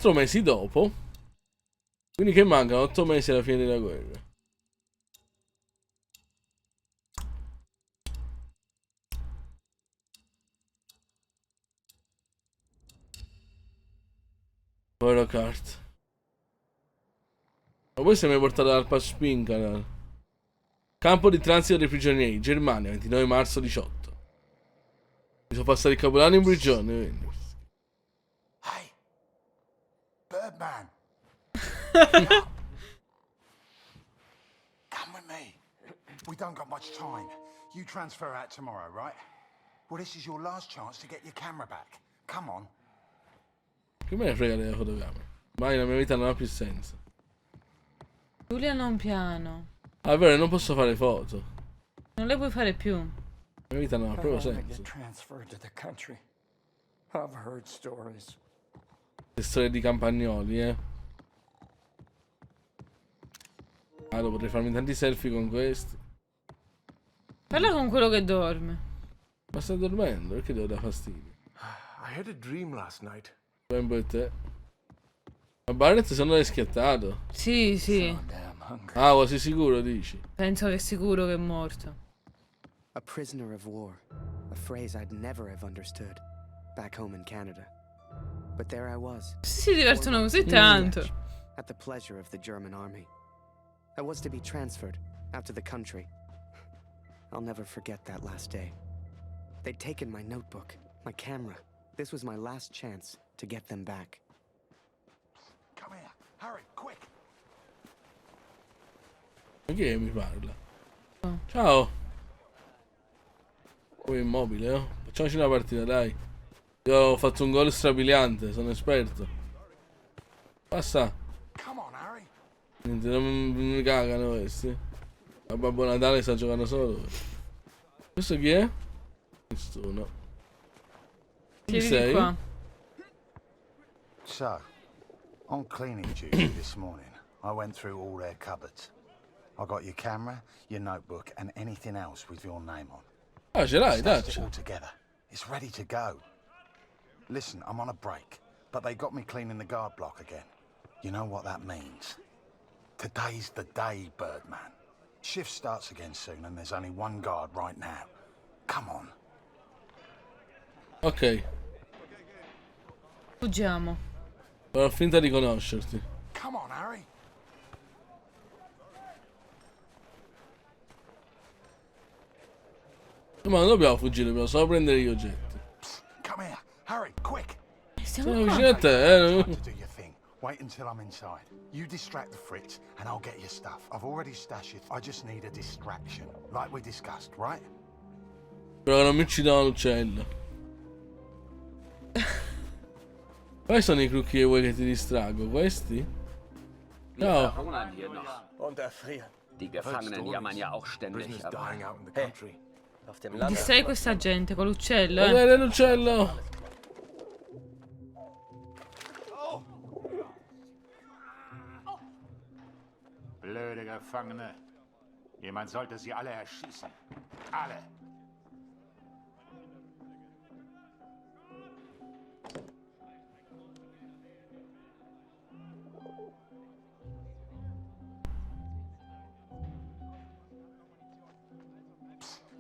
4 mesi dopo. Quindi che mancano 8 mesi alla fine della guerra. Povero Kurt. Ma poi siamo portati dal Paspin canale. Campo di transito dei prigionieri, Germania, 29 marzo 18. Mi sono passati il capodanno in prigione, quindi. Hey, Birdman. Come with me. We don't got much time. You transfer out tomorrow, right? Well, this is your last chance to get your camera back. Come on. Che me ne frega delle fotocamere? Mai la mia vita non ha più senso. Giulia non piano. Ah, è vero, non posso fare foto. Non le puoi fare più. La mia vita non ha proprio senso. Le storie di campagnoli, Ah, potrei farmi tanti selfie con questi. Parla con quello che dorme. Ma stai dormendo? Perché devo dare fastidio? I had a dream last night. Un po' te. Ma Barrett se non l'hai schiattato. Sì, sì. Ah, quasi sicuro dici. Penso che è sicuro che è morto. A prisoner of war, a phrase I'd never have understood back home in Canada. But there I was. Si divertono così tanto. At the pleasure of the German army. I was to be transferred out to the country. I'll never forget that last day. They'd taken my notebook, my camera. This was my last chance to get them back. Come here. Hurry, quick. Ma chi è che mi parla? Ciao. Poi immobile, oh. Facciamoci una partita, dai. Io ho fatto un gol strabiliante, sono esperto. Passa. Come on, Harry. Niente, non mi cagano questi. Ma Babbo Natale sta giocando solo. Questo chi è? Nessuno. Chi Tieni sei? qua. So, on cleaning duty this morning, I went through all their cupboards. I got your camera, your notebook, and anything else with your name on. Ah, ce l'hai, Stashed it dacci. all together. It's ready to go. Listen, I'm on a break, but they got me cleaning the guard block again. You know what that means? Today's the day, Birdman. Shift starts again soon, and there's only one guard right now. Come on. Ok, Fuggiamo. ho finta di conoscerti. Come on, Harry. Ma non dobbiamo fuggire, dobbiamo solo prendere gli oggetti. Come here. Hurry, quick. Siamo Sono qua. vicino a te, Try to do your thing. Wait until I'm inside. You distract the Fritz, and I'll get your stuff. I've already stashed it. I just need a distraction, like we discussed, right? Però che non mi uccidano l'uccello. Quali sono i trucchi che vuoi che ti distraggo? Questi? Ciao. Hungern hier noch. Und erfrieren. Die Gefangenen jammern ja auch ständig, Prisoners aber dying out in the country. Auf dem Land. Distrai questa gente con l'uccello, Vedere l'uccello. Blöde Gefangene. Jemand sollte sie alle erschießen. Alle.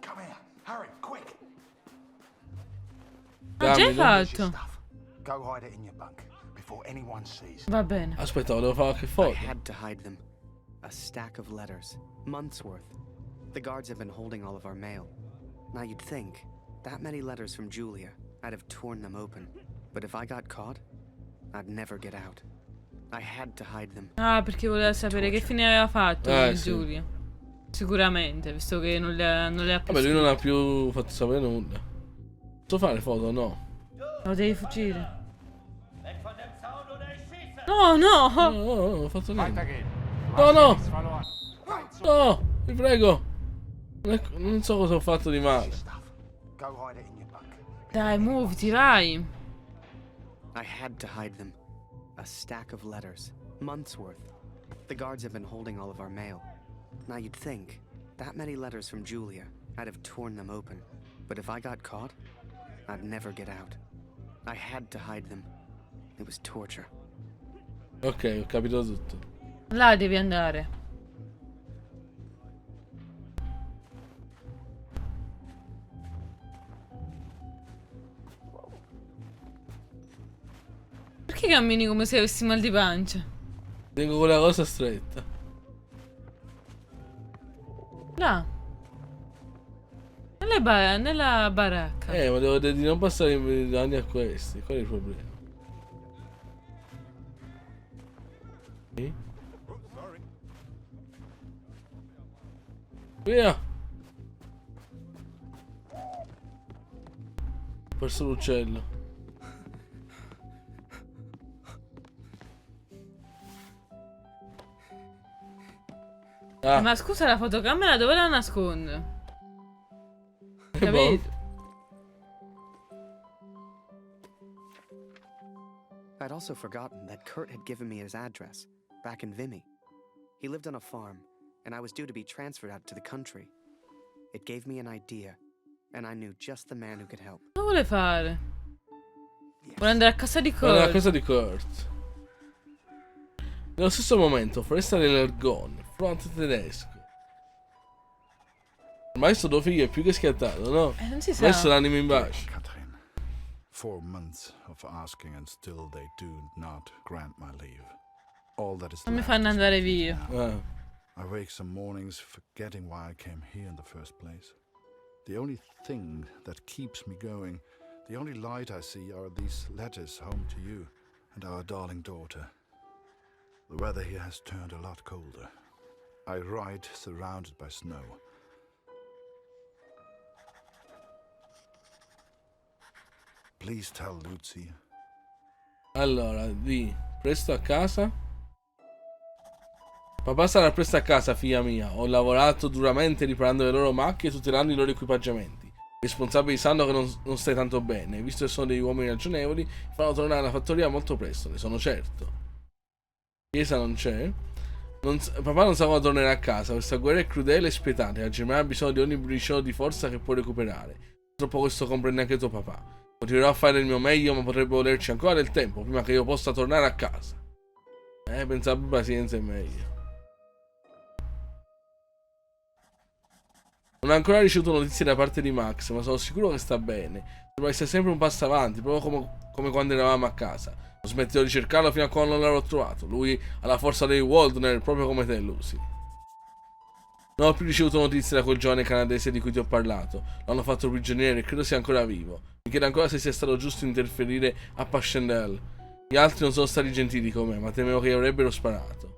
Come here. Hurry, quick. Ma già hai Here's your fatto. stuff. Go hide it in your bunk before anyone sees. Va bene. Aspetta, volevo fare qualche I foto. had to hide them. A stack of letters, months worth. The guards have been holding all of our mail. Now you'd think, that many letters from Julia, I'd have torn them open. But if I got caught, I'd never get out. I had to hide them. Ah, perché voleva sapere che fine aveva fatto Sì. Giulia. Sicuramente, visto che non le ha più. Vabbè, lui non ha più fatto sapere nulla. Posso fare foto? No. No, devi fuggire. No, no! No, non ho fatto niente. Weitergehen. No, no! Nichts verloren. No, vi prego. Non so cosa ho fatto di male. Stuff. Go hide it in your bunk. Dai, muoviti, vai. I had to hide them. A stack of letters, months worth. The guards have been holding all of our mail. Now you'd think, that many letters from Julia, I'd have torn them open. But if I got caught, I'd never get out. I had to hide them. It was torture. Ok, ho capito tutto. Là devi andare. Perché cammini come se avessi mal di pancia? Tengo quella cosa stretta. Là. Nella baracca. Ma devo dire di non passare i danni a questi. Qual è il problema? Sì? Via! Ho perso l'uccello. Ah, Ma scusa, la fotocamera dove la nasconde? che Capito? I'd also forgotten that Kurt had given me his address, back in Vimy. He lived on a farm, and I was due to be transferred out to the country. It gave me an idea, and I knew just the man who could help. Cosa vuole fare? Vuole andare a casa di guarda la Kurt. casa di Kurt. Nello stesso momento, foresta dell'Ergon, fronte tedesco. Ormai sto tuo figlio è più che schiattato, no? Non si sa. Adesso l'anima in bacio. Catherine, 4 months of asking and still they do not grant my leave. All that is Non mi left fanno is andare waiting via. now. I wake some mornings forgetting why I came here in the first place. The only thing that keeps me going, the only light I see are these letters home to you and our darling daughter. The weather here has turned a lot colder. I ride surrounded by snow. Please tell Lucy. Allora, di presto a casa. Papà sarà presto a casa, figlia mia. Ho lavorato duramente riparando le loro macchine e tutelando i loro equipaggiamenti. I responsabili sanno che non stai tanto bene. Visto che sono degli uomini ragionevoli, faranno tornare alla fattoria molto presto, ne sono certo. Chiesa non c'è. Papà non sa quando tornerà a casa. Questa guerra è crudele e spietata. La Germania ha bisogno di ogni briciolo di forza che può recuperare. Purtroppo questo comprende anche tuo papà. Continuerò a fare il mio meglio, ma potrebbe volerci ancora del tempo prima che io possa tornare a casa. Pensavo pazienza è meglio. Non ho ancora ricevuto notizie da parte di Max, ma sono sicuro che sta bene. Sembra essere sempre un passo avanti, proprio come quando eravamo a casa. Non smetterò di cercarlo fino a quando non l'avrò trovato. Lui ha la forza dei Waldner, proprio come te, Lucy. Non ho più ricevuto notizie da quel giovane canadese di cui ti ho parlato. L'hanno fatto prigioniero e credo sia ancora vivo. Mi chiedo ancora se sia stato giusto interferire a Passchendaele. Gli altri non sono stati gentili con me, ma temevo che gli avrebbero sparato.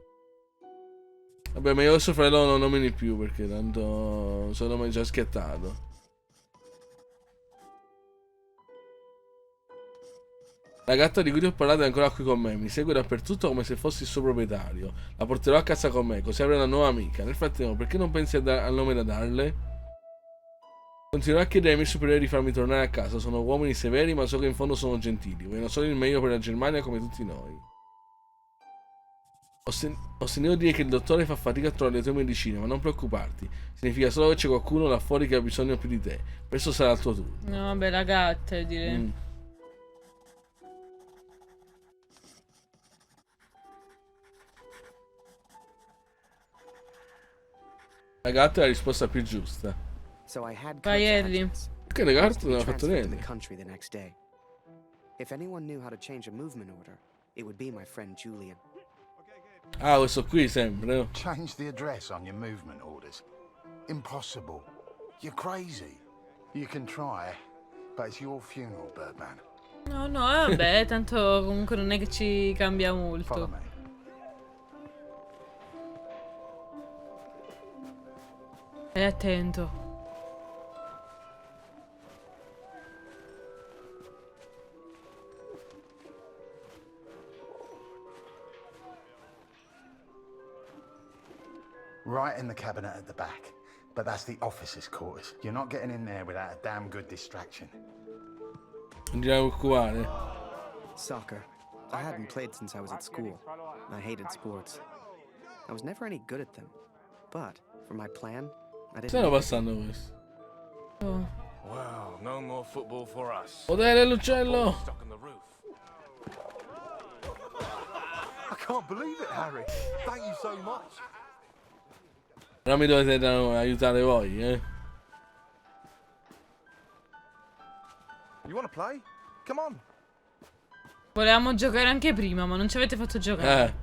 Vabbè, ma io adesso fratello non nomini più perché tanto sono mai già schiattato. La gatta di cui ti ho parlato è ancora qui con me, mi segue dappertutto come se fossi il suo proprietario. La porterò a casa con me, così avrà una nuova amica. Nel frattempo, perché non pensi al nome da darle? Continuerò a chiedere ai miei superiori di farmi tornare a casa. Sono uomini severi, ma so che in fondo sono gentili. Vogliono solo il meglio per la Germania come tutti noi. Ho sentito dire che il dottore fa fatica a trovare le tue medicine, ma non preoccuparti. Significa solo che c'è qualcuno là fuori che ha bisogno più di te. Presto sarà il tuo turno. No, vabbè, la gatta, direi. La gatta è la risposta più giusta. So I had Vai, Kurt's Ellie. address. Perché le carte To non be ha fatto transferred to the niente? country the next day. If anyone knew how to change a movement order, it would be my friend Julian. Ah, questo qui sempre, no? Change the address on your movement orders. Impossible. You're crazy. You can try, but it's your funeral, Birdman. No, no, vabbè, tanto comunque non è che ci cambia Follow molto. me. Stai attento. Right in the cabinet at the back. But that's the officer's quarters. You're not getting in there without a damn good distraction. Non ti devi preoccupare. Soccer. I hadn't played since I was at school. I hated sports. I was never any good at them. But for my plan, I didn't. Stanno passando questo. Oh. Well, no more football for us. Potere l'uccello! Stuck on the roof. I can't believe it, Harry. Thank you so much. Però mi dovete aiutare voi, eh. You want to play? Come on. Volevamo giocare anche prima, ma non ci avete fatto giocare.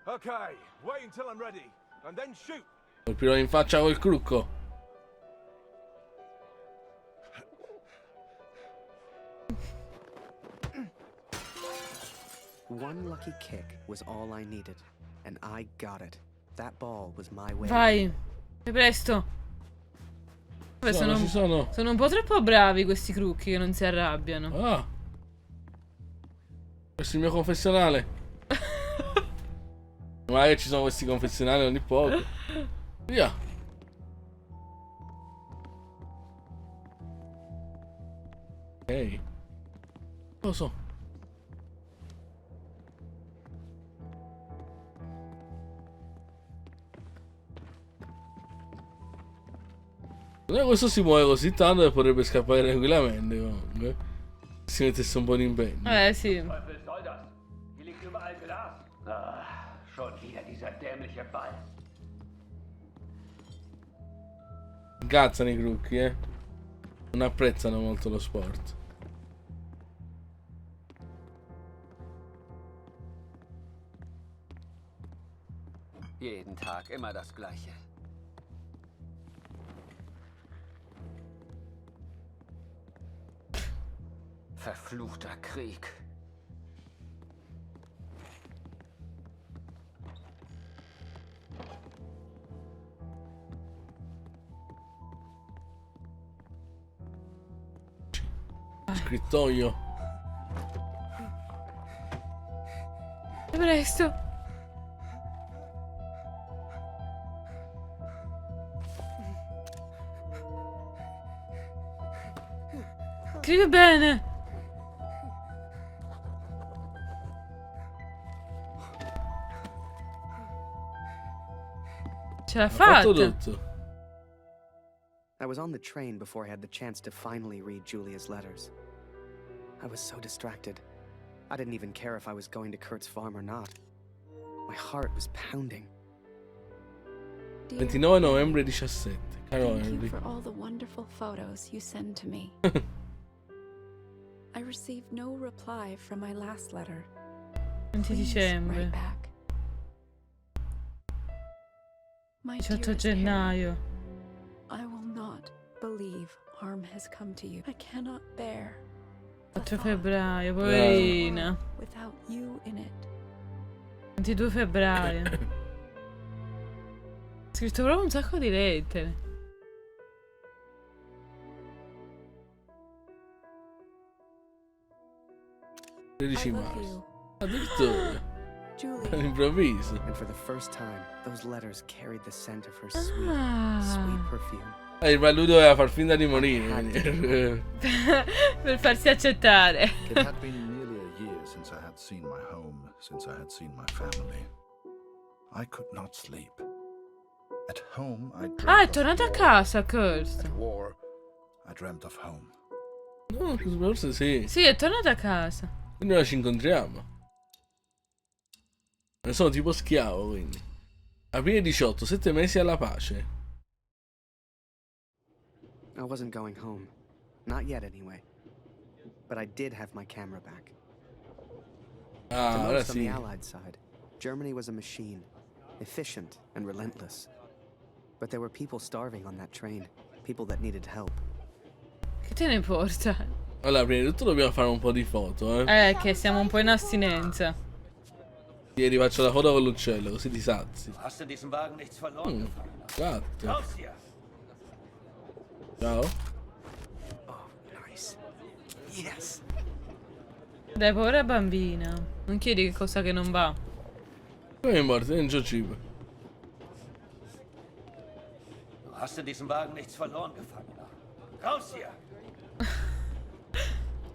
Okay, wait until I'm ready, and then shoot. Colpirò in faccia col crucco. One lucky kick was all I needed, and I got it. That ball was my way. Vai, fai presto. Vabbè, sono un po' troppo bravi questi crucchi che non si arrabbiano. Ah. Questo è il mio confessionale. Magari ci sono questi confessionali ogni poco. Via. Ok. Lo so. Questo si muove così tanto che potrebbe scappare tranquillamente comunque. Si mettesse un po' di impegno. Sì. Hier liegt überall Glas. Ah, schon wieder dieser dämliche Ball. Incazzano i crucchi, eh. Non apprezzano molto lo sport. Jeden Tag immer das Gleiche. Verfluchter Krieg. Scrittoio. Presto. Scrive bene. Ce l'ha Fatto fatta. tutto. I was on the train before I had the chance to finally read Julia's letters. I was so distracted. I didn't even care if I was going to Kurt's farm or not. My heart was pounding. 29 novembre 17. Caro Thank you Henry. for all the wonderful photos you send to me. I received no reply from my last letter. 20 Please dicembre. write back. My 18 dearest Harry, gennaio. I will not believe harm has come to you. I cannot bear the 4 thought febbraio, of poverina. harm without you in it. 22 febbraio. Ha scritto proprio un sacco di lettere. I 13 love marzo. you, Addirittura. Julie. All'improvviso. And for the first time, those letters carried the scent of her sweet, Ah. sweet perfume. Lui doveva far finta di morire. Per farsi accettare. It had been nearly a year since I had seen my home, since I had seen my family. I could not sleep. At home, I dreamt Ah, è of tornato a war. casa, Kurt. At war, I dreamt of home. No, forse sì. Sì, è tornato a casa. Quindi ora ci incontriamo. Ne sono tipo schiavo, quindi. Aprile 18, 7 mesi alla pace. I wasn't going home. Not yet, anyway. But I did have my camera back. To Ah, ora most on the sì. Allied side, Germany was a machine, efficient and relentless. But there were people starving on that train, people that needed help. Che te ne porta? Allora, prima di tutto dobbiamo fare un po' di foto, eh. Che siamo un po' in astinenza. Ieri faccio la foto con l'uccello, così ti sazi. Hast in diesem Wagen nichts verloren? Esatto. Raus hier! Ciao. Oh, nice. Yes! Dai, povera bambina. Non chiedi che cosa che non va. Come è morto? Non c'ho cibo. Du hast in diesem Wagen nichts verloren, Gefangener. Raus hier!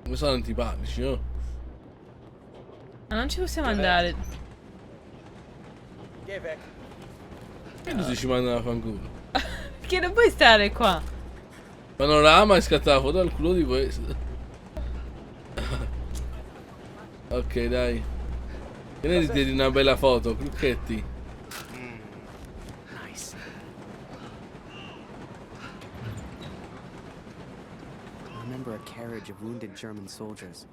Come sono antipatici, oh. Ma non ci possiamo andare. Geh weg! E tutti ci mandano a fanculo. Perché non puoi stare qua? Panorama e scatta la foto al culo di questo. Ok, dai. Che ne dite di una bella foto, Crucchetti? Nice. I remember a carriage of wounded German soldiers.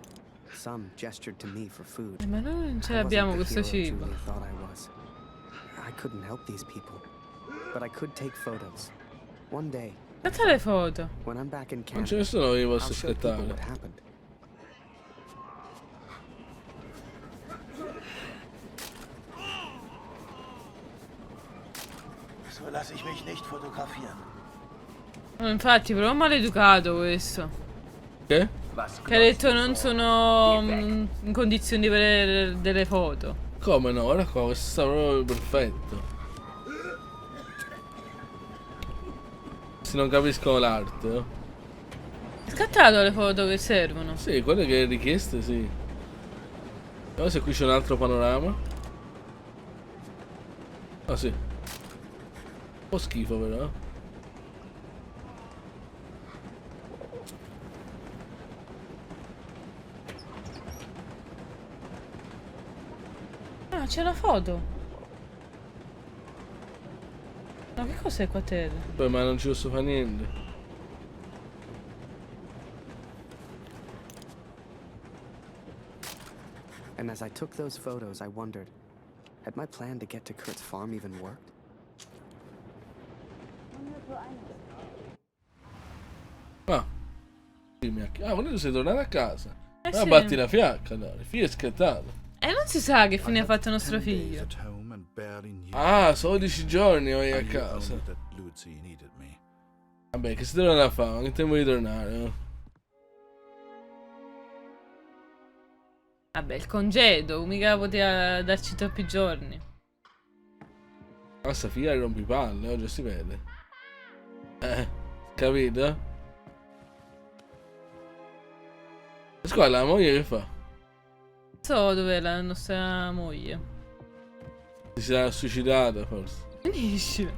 Some gestured to me for food. Ma noi non ce I wasn't l'abbiamo the questo hero cibo. Julia thought I was. I couldn't help these people, but I could take photos. One day, Guarda le foto. when I'm back in Non ce Canada, ne sono che vi I'll posso show people scattare. what happened. So lasse ich mich nicht fotografieren. Infatti, però è maleducato questo. Che? Che ha detto non sono in condizioni di vedere delle foto. Come no? Guarda qua, questo sta proprio perfetto. Se non capiscono l'arte, no? Hai scattato le foto che servono? Sì, quelle che richieste, sì. Vediamo se qui c'è un altro panorama. Ah sì. Un po' schifo però. Ah, c'è una foto. Ma che cos'è qua terra? Poi ma non ci posso fare niente. And as I took those photos, I wondered, had my plan to get to Kurt's farm even worked? Ah. Ah, quindi tu sei tornato a casa. Ah, Sì. batti la fiacca, allora. Il figlio è scattato. E non si sa che fine ha fatto nostro figlio. Ah, solo 10 giorni vai a casa. Vabbè, che si torna a fare? Ma che tempo di tornare, no? Vabbè, il congedo, mica poteva darci troppi giorni. Ma sta figlia rompipalle, oggi si vede. Capito? E scusa, la moglie che fa? Non so dov'è la nostra moglie. Si sarà suicidata, forse. Finisci.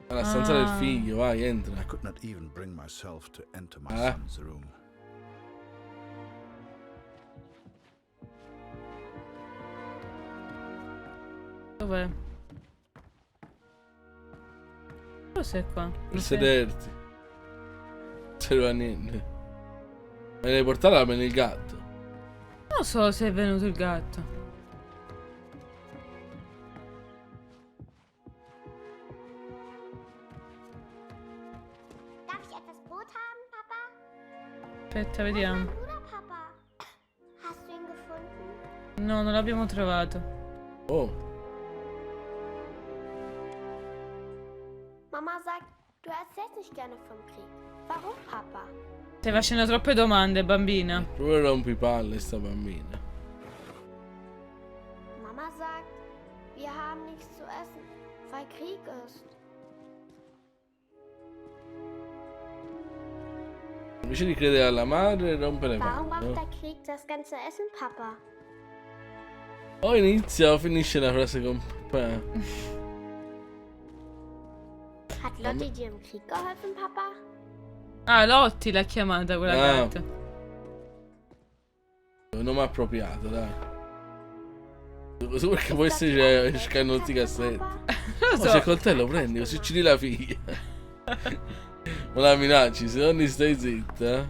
Alla stanza del figlio, vai, entra. I could not even bring myself to enter my Ah. son's room. Dov'è? Cos'è qua? Per sederti. Non serve a niente. Me ne portare almeno il gatto. Non so se è venuto il gatto. Darf ich etwas Brot haben, Papa? Aspetta, vediamo. Bruder, Papa. Hast du ihn gefunden? No, non l'abbiamo trovato. Oh. Mama sagt, du erzählst nicht gerne vom Krieg. Warum, Papa? Stai facendo troppe domande, bambina. Proprio rompipalle sta bambina. Mama sagt, wir haben nichts zu essen, weil Krieg ist. Invece di credere alla madre, rompe le Warum palle. macht No? der Krieg das ganze Essen, Papa? O inizia o finisce la frase con papà. Hat Lotti dir im Krieg geholfen, Papa? Ah, Lotti l'ha chiamata quella Ah. gatta. Un nome appropriato, dai. Così perché può essere scannotti cassetti. Lo Oh, so. c'è il coltello, prendi, così uccidi la figlia. Ma la minacci, se non stai zitta. Non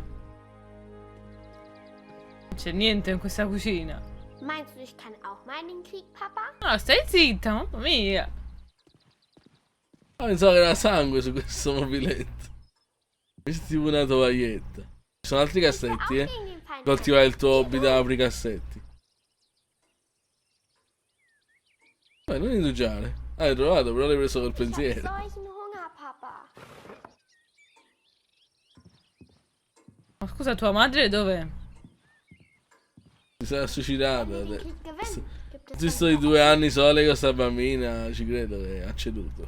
c'è niente in questa cucina. Meinst du, ich kann auch mal in den Krieg, Papa? No, stai zitta, mamma mia. Ah, pensavo che era sangue su questo mobiletto. Questo è tipo una tovaglietta. Ci sono altri cassetti, Auch gegen den Feind Coltivare il tuo hobby da apri cassetti. Vai, non indugiare. Ah, hai trovato, però l'hai preso col Ich hab pensiero. solchen Hunger, Papa. Ma scusa, tua madre dov'è? Si sarà suicidata. Wenn wir den Krieg gewinnen, gibt es Visto dann di 2 anni sole con sta bambina, ci credo che ha ceduto.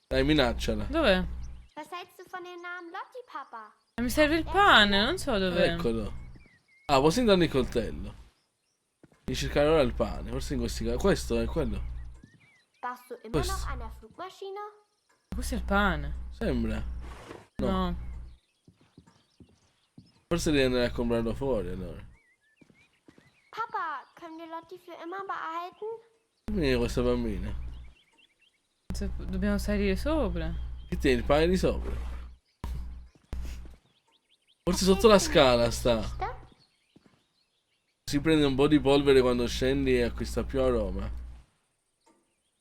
Dai, minacciala. Dov'è? Was hältst du von dem Namen Lotti, Papa? Mi serve il pane, non so dov'è. Eccolo. Ah, posso intanto il coltello. Devi cercare ora il pane. Forse in questi casi. Questo è quello. Warst du immer Was? noch an der Flugmaschine? Questo è il pane. Sembra. No. No. Forse devi andare a comprarlo fuori allora. Papa, können wir Lotti für immer behalten? Vieni questa bambina. Dobbiamo salire sopra. Che tieni il pane di sopra? Forse sotto la scala sta. Si prende un po' di polvere quando scendi e acquista più aroma.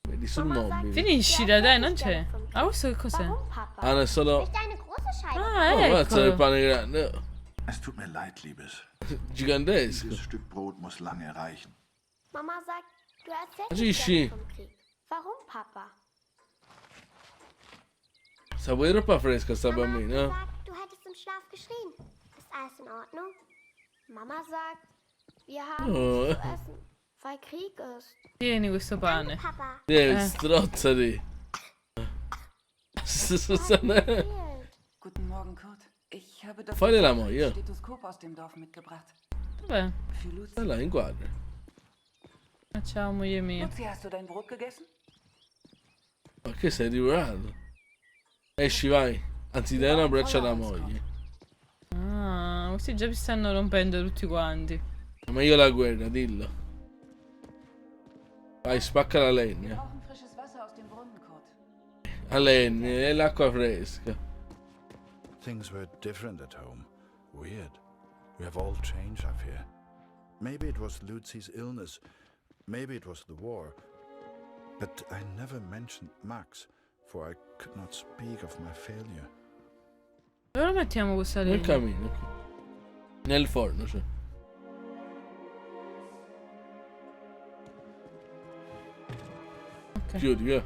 Vedi sul mobile. Finiscila, dai, non c'è. Ah, questo che cos'è? Ah, non è solo... Ah, Oh, guarda il ecco. pane grande. Oh, Es tut mir leid, Liebes. gigantesco. Dieses Stück Brot muss lange reichen. Mama sagt, du erzählst Agisci. gerne vom Krieg. Warum, Papa? Sta pure troppo fresca sta Mama hat bambina. Eh? gesagt, du hättest im Schlaf geschrien. Ist alles in Ordnung? Mama sagt, wir haben Oh. nichts zu essen, weil Krieg ist. Tieni questo pane. Papa, Strozzati. Guten Morgen, Kurt. Ich habe das Fai la moglie. Stethoskop aus dem Dorf mitgebracht. Vabbè, Für Luzi. Sta là, inquadra. ciao moglie mia. Luzi, hast du dein Brot gegessen? Ma che sei divorato? Esci, vai. Anzi, dai una braccia alla moglie. Ah, questi già vi stanno rompendo tutti quanti. Ma io la guerra, dillo. Vai, spacca la Wir legna. brauchen frisches Wasser aus dem Brunnen, Kurt. La legna e l'acqua fresca. Things were different at home. Weird. We have all changed up here. Maybe it was Lucy's illness. Maybe it was the war. But I never mentioned Max, for I could not speak of my failure. Dove lo mettiamo questa Nel legna? camino. Nel forno, cioè. Ok. Chiudi, via.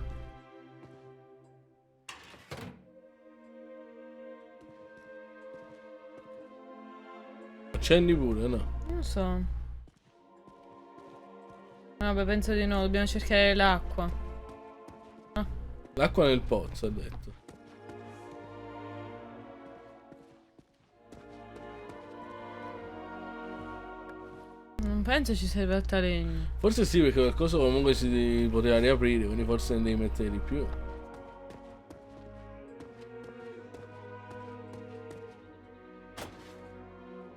Accendi pure, no? Non so. Vabbè, penso di no, dobbiamo cercare l'acqua. L'acqua nel pozzo, ha detto. Non penso ci serve alta legna. Forse sì, perché qualcosa comunque si poteva riaprire, quindi forse ne devi mettere di più.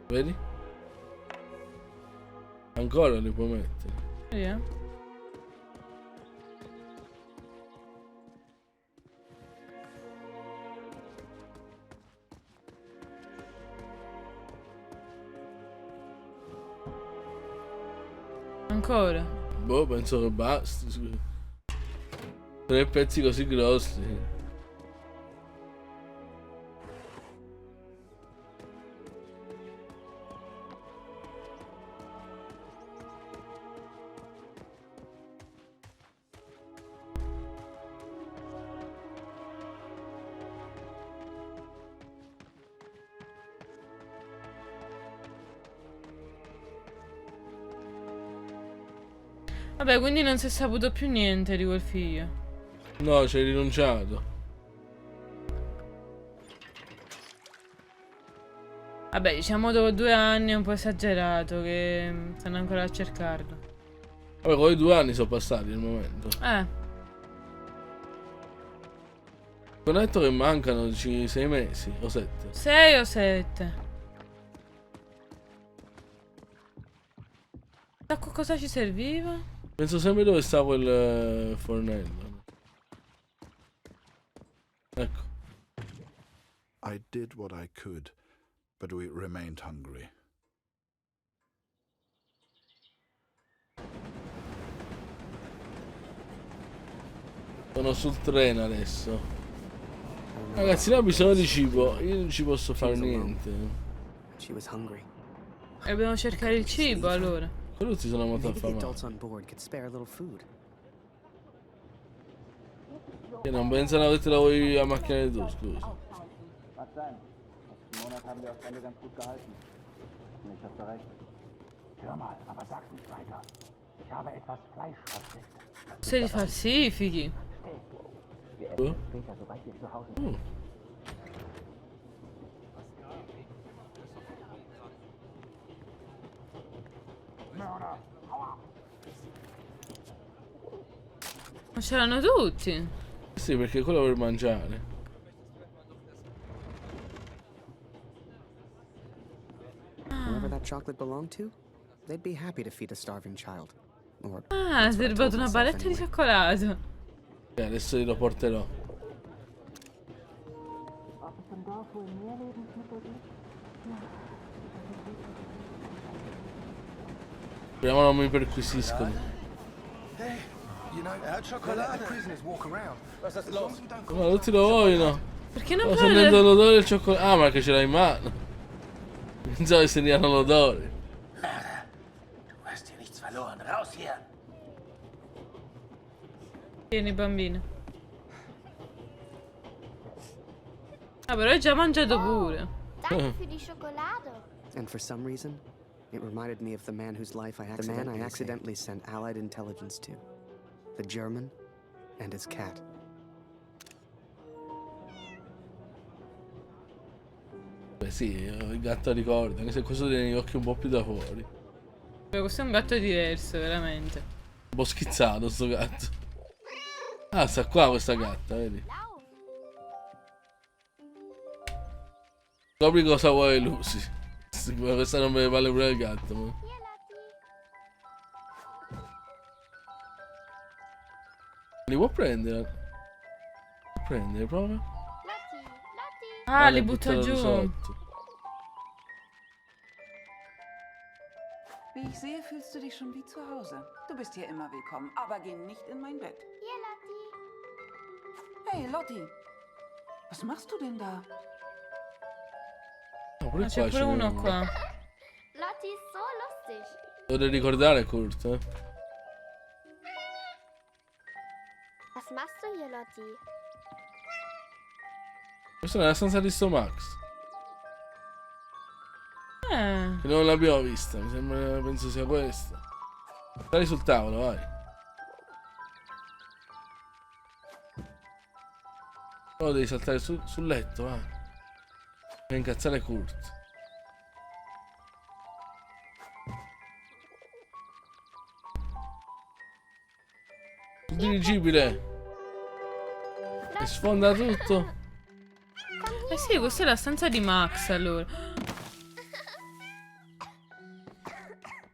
Vedi? Ancora li puoi mettere. Via. Ancora? Boh, penso che basti. 3 pezzi così grossi. Vabbè, quindi non si è saputo più niente di quel figlio. No, ci hai rinunciato. Vabbè, diciamo dopo 2 anni è un po' esagerato che stanno ancora a cercarlo. Vabbè, quei 2 anni sono passati al momento. Ho detto che mancano 6 mesi o 7. 6 o 7? Da cosa ci serviva? Penso sempre dove sta quel fornello. Ecco. I did what I could, but we remained hungry. Sono sul treno adesso. Ragazzi, noi ho bisogno di cibo. Io non ci posso fare niente. She was hungry. E dobbiamo cercare il cibo allora. Quello si sono molto Maybe the affamati. adults on board could spare a little food. Che non pensano che te la vuoi a macchina tu, scusa. Was denn? Letzten Monat haben wir auf Ende ganz gut gehalten. Ich hab recht. Hör mal, aber sag's nicht weiter. Ich habe etwas Fleischverzicht. Se li falsifichi. Wir essen später, sobald wir zu Hause sind. Ma ce l'hanno tutti. Sì, perché quello per mangiare. that chocolate belong to, they'd be happy to feed a starving child. Or Ah, si è rubato una barretta di cioccolato. Adesso glielo porterò. Speriamo non mi perquisiscono. Ma tutti lo vogliono. Perché non Sto parla? sentendo l'odore del cioccolato. Ah, ma che ce l'hai in mano. Pensavo che sentiano l'odore. Du hast hier nichts verloren. Raus hier! Tieni, bambino. Ah, però hai già mangiato pure. Danke für die Schokolade. And for some reason, it reminded me of the man whose life I accidentally sent Allied intelligence to. The German and his cat. Beh sì, il gatto ricorda, anche se questo tiene gli occhi un po' più da fuori. Beh, questo è un gatto diverso, veramente. Un po' schizzato sto gatto. Ah, sta qua questa gatta, vedi? Scopri cosa vuoi Lucy. Questa non me ne vale pure il gatto. Ma... li può prendere? Può prendere proprio? Ah, li butta giù. Sotto. Wie ich sehe, fühlst du dich schon wie zu Hause. Du bist hier immer willkommen, aber geh nicht in mein Bett. Hier, Lotti. Hey, Lotti. Was machst du denn da? Pure C'è pure uno qua. Lotti ist so lustig. Dovrei ricordare Kurt, Was machst du hier, Lotti? Questa è la stanza di sto Max. Che non l'abbiamo vista, mi sembra, penso sia questa. Stai sul tavolo, vai. Oh, devi saltare sul letto, vai. Per incazzare Kurt. Il dirigibile. E sfonda tutto. Eh sì, questa è la stanza di Max, allora.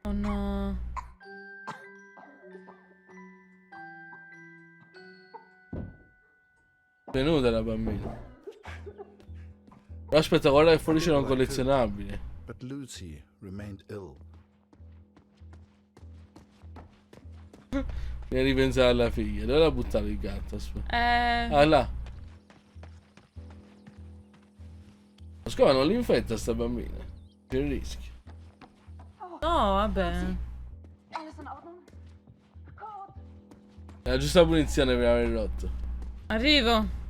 Oh no. Venuta la bambina. Però aspetta, guarda che fuori c'era un collezionabile. But Lucy remained ill. Mi ripensare alla figlia. Dove l'ha buttato il gatto? Aspetta. Ah, là. Ma scusa, non l'infetta sta bambina. C'è il rischio. No, vabbè. È la giusta punizione per aver rotto. Arrivo.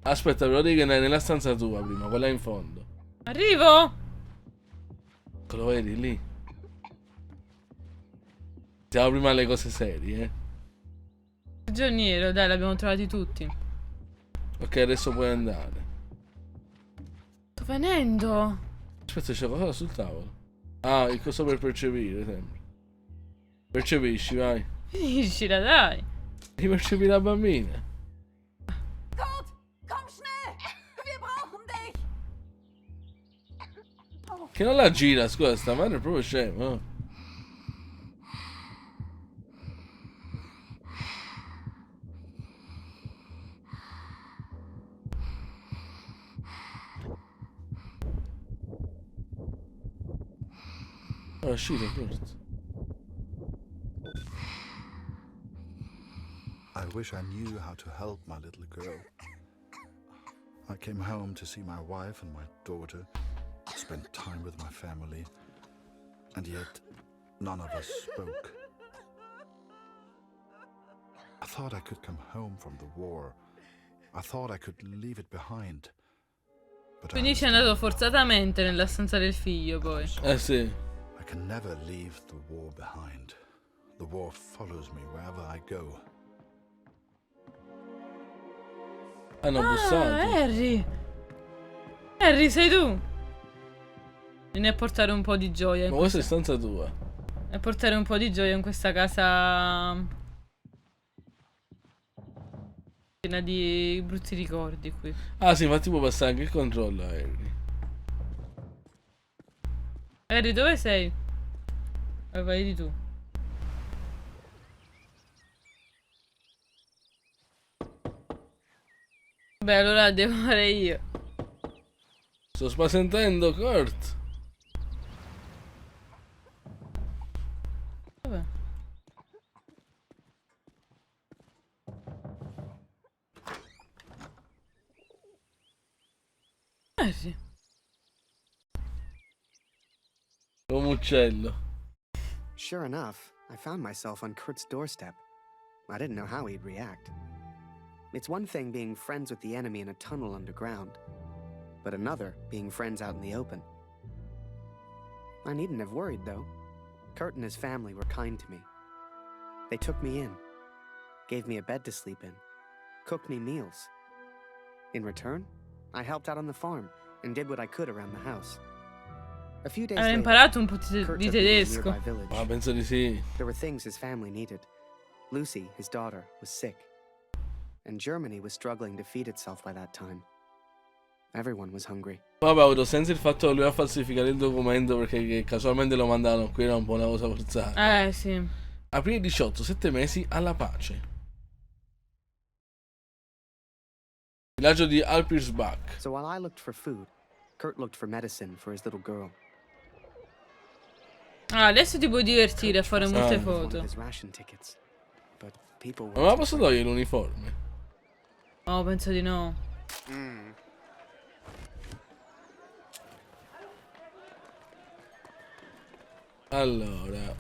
Aspetta, però devi andare nella stanza tua prima, quella in fondo. Arrivo. Lo vedi lì? Siamo prima alle cose serie, Giorniero, dai, l'abbiamo trovati tutti. Ok, adesso puoi andare. Sto venendo. Aspetta, c'è qualcosa sul tavolo. Ah, il coso per percepire, sempre. Percepisci, vai. Finiscila, dai. Devi percepire la bambina. Kurt, komm schnell! Wir brauchen dich! Che non la gira, scusa, sta madre è proprio scema. È uscito, forse. I wish I knew how to help my little girl. I came home to see my wife and my daughter, spend time with my family, and yet none of us spoke. I thought I could come home from the war. I thought I could leave it behind. But Quindi ci è andato forzatamente nella stanza del figlio, poi. Sì. I can never leave the war behind. The war follows me wherever I go. Hanno bussato. Harry. Harry, sei tu. Vieni a portare un po' di gioia. Ma questa è stanza tua. E portare un po' di gioia in questa casa piena di brutti ricordi qui. Ah sì, infatti può passare anche il controllo, Harry. Harry, dove sei? Vai di tu. Beh, allora devo fare io. Sto spasentendo, Kurt. Dov'è? Harry. Come uccello. Sure enough, I found myself on Kurt's doorstep. I didn't know how he'd react. It's one thing being friends with the enemy in a tunnel underground, but another being friends out in the open. I needn't have worried, though. Kurt and his family were kind to me. They took me in, gave me a bed to sleep in, cooked me meals. In return, I helped out on the farm and did what I could around the house. A few days later, imparato un po' Kurt di took me to a tedesco. nearby village. Ah, penso di sì. There were things his family needed. Lucy, his daughter, was sick. And Germany was struggling to feed itself by that time. Everyone was hungry. Vabbè, ho avuto senso il fatto che lui ha falsificato il documento perché casualmente lo mandavano qui, era un po' una cosa forzata. Sì. Aprile 18, 7 mesi alla pace. Villaggio di Alpirsbach. So while I looked for food, Kurt looked for medicine for his little girl. Ah, adesso ti puoi divertire a fare molte One of foto. his ration tickets. But people Ma me la posso togliere l'uniforme? No, penso di no. Allora.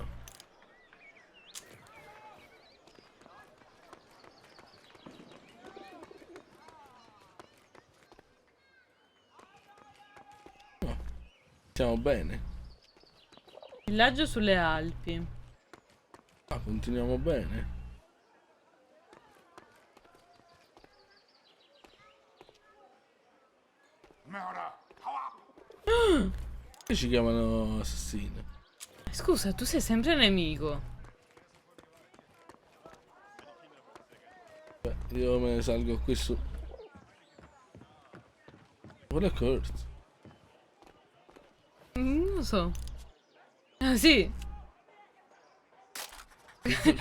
No. Siamo bene. Villaggio sulle Alpi. Ah, continuiamo bene. Che ci chiamano assassino? Scusa, tu sei sempre nemico. Beh, io me ne salgo qui su. Guarda Kurt. Non lo so. Ah, sì.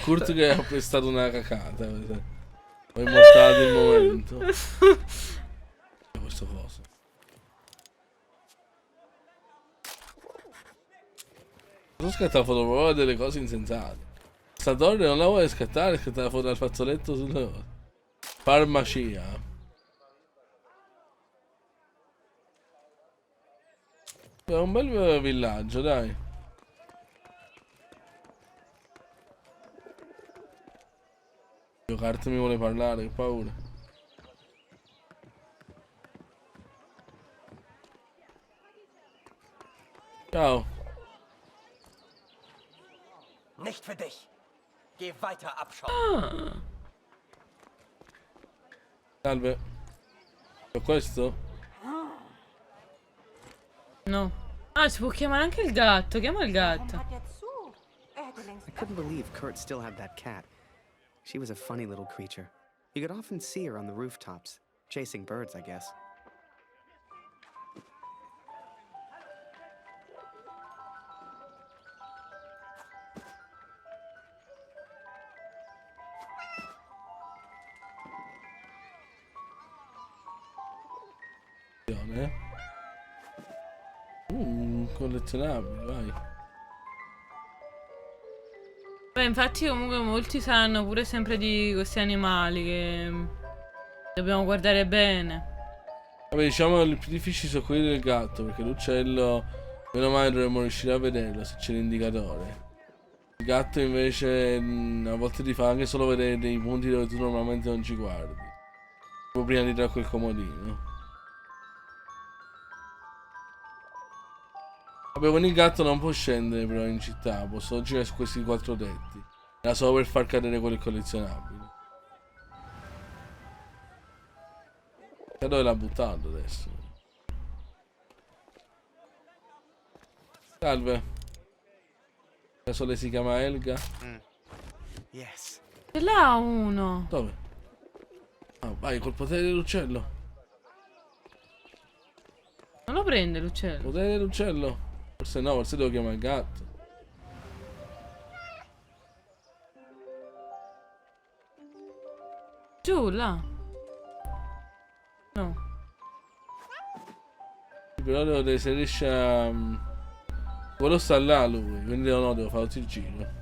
Kurt che ha prestato una cacata. Ho immortalato il momento. Questo coso. Sono scattato foto proprio delle cose insensate. Sta torre non la vuole scattare, scattare la foto dal fazzoletto sulle cose. Farmacia. È un bel villaggio, dai. Kurt mi vuole parlare, che paura. Ciao. Nicht für dich. Geh weiter abschauen. Salve. Ho questo? No. Ah, si può chiamare anche il gatto. Chiama il gatto. I couldn't believe Kurt still had that cat. She was a funny little creature. You could often see her on the rooftops, chasing birds, I guess. Collezionabile, vai. Beh, infatti comunque molti sanno pure sempre di questi animali che dobbiamo guardare bene. Vabbè, diciamo che i più difficili sono quelli del gatto, perché l'uccello meno male dovremmo riuscire a vederlo se c'è l'indicatore. Il gatto invece a volte ti fa anche solo vedere dei punti dove tu normalmente non ci guardi. Tipo prima di dare quel comodino. Vabbè, con il gatto non può scendere però in città, può solo girare su questi 4 tetti. Era solo per far cadere quelli collezionabili. E dove l'ha buttato adesso? Salve. Adesso lei si chiama Elga? Yes. Ce l'ha uno. Dove? Ah, vai col potere dell'uccello. Non lo prende l'uccello. Potere dell'uccello. Forse no, forse devo chiamare il gatto. Giù, là. No. Però devo vedere se riesce a... Quello sta là lui, quindi no, devo fare tutto il giro.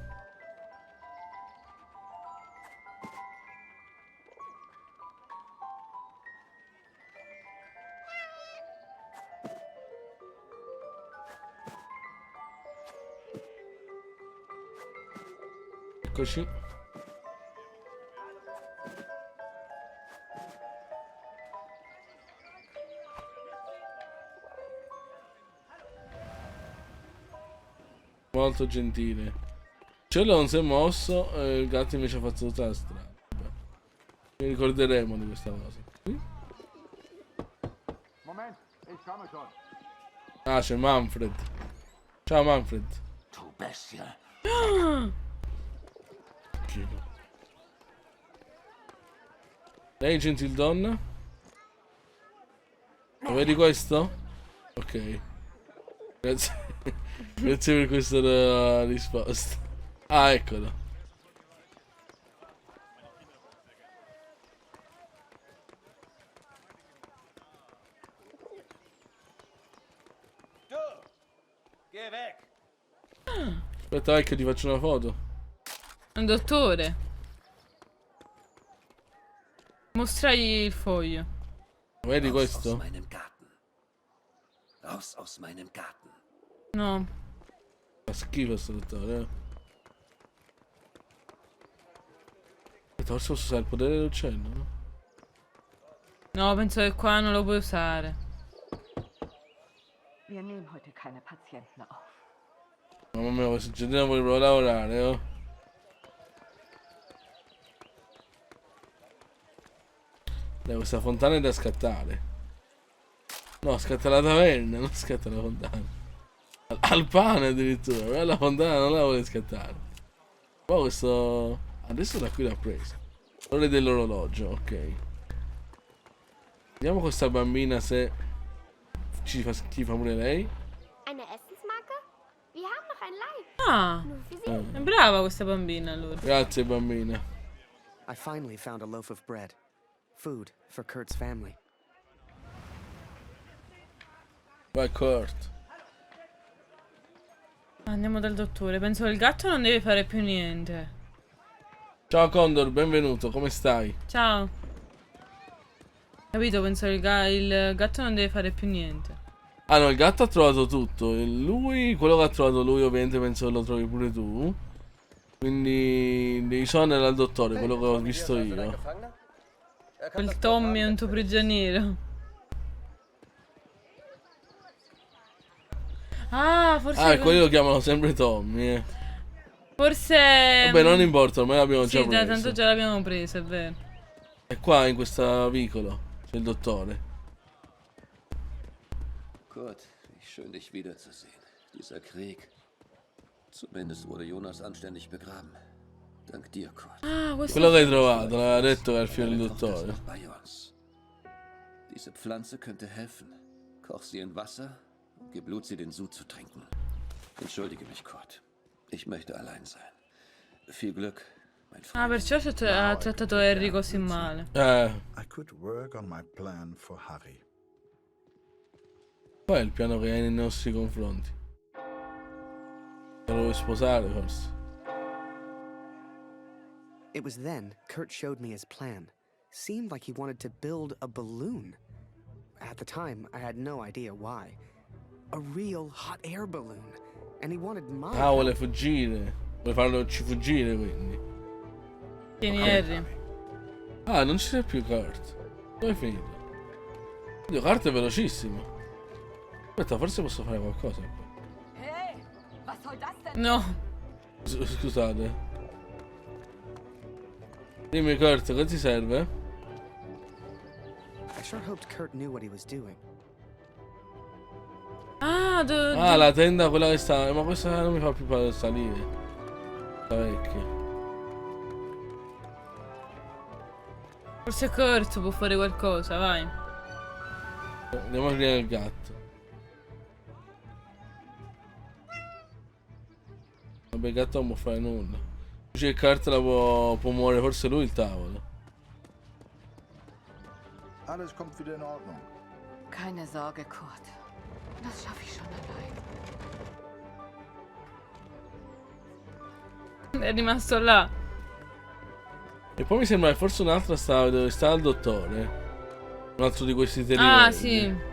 Eccoci. Molto gentile. Il cielo non si è mosso e il gatto invece ha fatto tutta la strada. Vabbè. Ci ricorderemo di questa cosa. Moment, ich komme schon. Ah, c'è Manfred. Ciao Manfred. Tu bestia. Lei gentildonna? Lo vedi questo? Ok. Grazie. Grazie per questa risposta. Ah, eccolo. Du! Geh weg! Aspetta, vai che ti faccio una foto. Un dottore. Mostragli il foglio. Vedi questo? Raus aus meinem Garten. No. Fa schifo sto dottore, eh. Aspetta, forse posso usare il potere dell'uccello, no? No, penso che qua non lo puoi usare. Wir nehmen heute keine Patienten auf. Mamma mia, questo giardino vuole proprio lavorare, oh. Dai, questa fontana è da scattare. No, scatta la taverna, non scatta la fontana. Al pane addirittura, però la fontana non la vuole scattare. Poi questo... Adesso da qui l'ha preso. Ore dell'orologio, ok. Vediamo questa bambina se ci fa schifo pure lei. Eine Essensmarke? Wir haben noch ein Leib. Ah, Nur für Sie. è brava questa bambina allora. Grazie bambina. I finally found a loaf of bread. Food for Kurt's family. Vai Kurt. Andiamo dal dottore. Penso che il gatto non deve fare più niente. Ciao Condor, benvenuto, come stai? Ciao. Capito? Penso che il gatto non deve fare più niente. Ah no, il gatto ha trovato tutto. Lui, quello che ha trovato lui ovviamente penso che lo trovi pure tu. Quindi devi solo andare dal dottore, quello che ho visto io. Quel Tommy è un tuo prigioniero. Ah, forse... Ah, quelli lo chiamano sempre Tommy, eh. Forse... Vabbè, non importa, ormai l'abbiamo già Sì, dai, preso. tanto già l'abbiamo preso, è vero. E qua in questo vicolo c'è il dottore. Kurt, wie schön dich wiederzusehen. Dieser Krieg. Zumindest wurde Jonas anständig begraben. Dank dir, Kurt. Ah, quello che hai trovato, l'aveva detto che è il figlio del dottore. Bei uns. Diese Pflanze könnte helfen. Koch sie in Wasser und geblut sie den Sud zu trinken. Entschuldige mich, Kurt. Ich möchte allein sein. Viel Glück, mein Freund. Ah, perciò ha trattato Harry così male. I could work on my plan for Harry. Qual è il piano che hai nei nostri confronti? Lo vuoi sposare forse? It was then Kurt showed me his plan. Seemed like he wanted to build a balloon. At the time, I had no idea why. A real hot air balloon. And he wanted my Ah, vuole fuggire. Vuole farci fuggire quindi. Tieni Harry. Ah, non ci sei più Kurt. Dove è finito? Oddio, Kurt è velocissimo. Aspetta, forse posso fare qualcosa qua. Hey, was soll das denn? No. Scusate. Dimmi Kurt, che ti serve? I sure hoped Kurt knew what he was doing. Ah, ah, la tenda quella che sta... Ma questa non mi fa più salire. La vecchia. Forse Kurt può fare qualcosa, vai. Andiamo a prendere il gatto. Vabbè, il gatto non può fare nulla. Dice che carta può muovere forse lui il tavolo. Alles kommt wieder in Ordnung. Keine Sorge, Kurt. Das schaffe ich schon allein. È rimasto là. E poi mi sembra che forse un'altra stava dove stava il dottore. Un altro di questi territori. Ah, sì.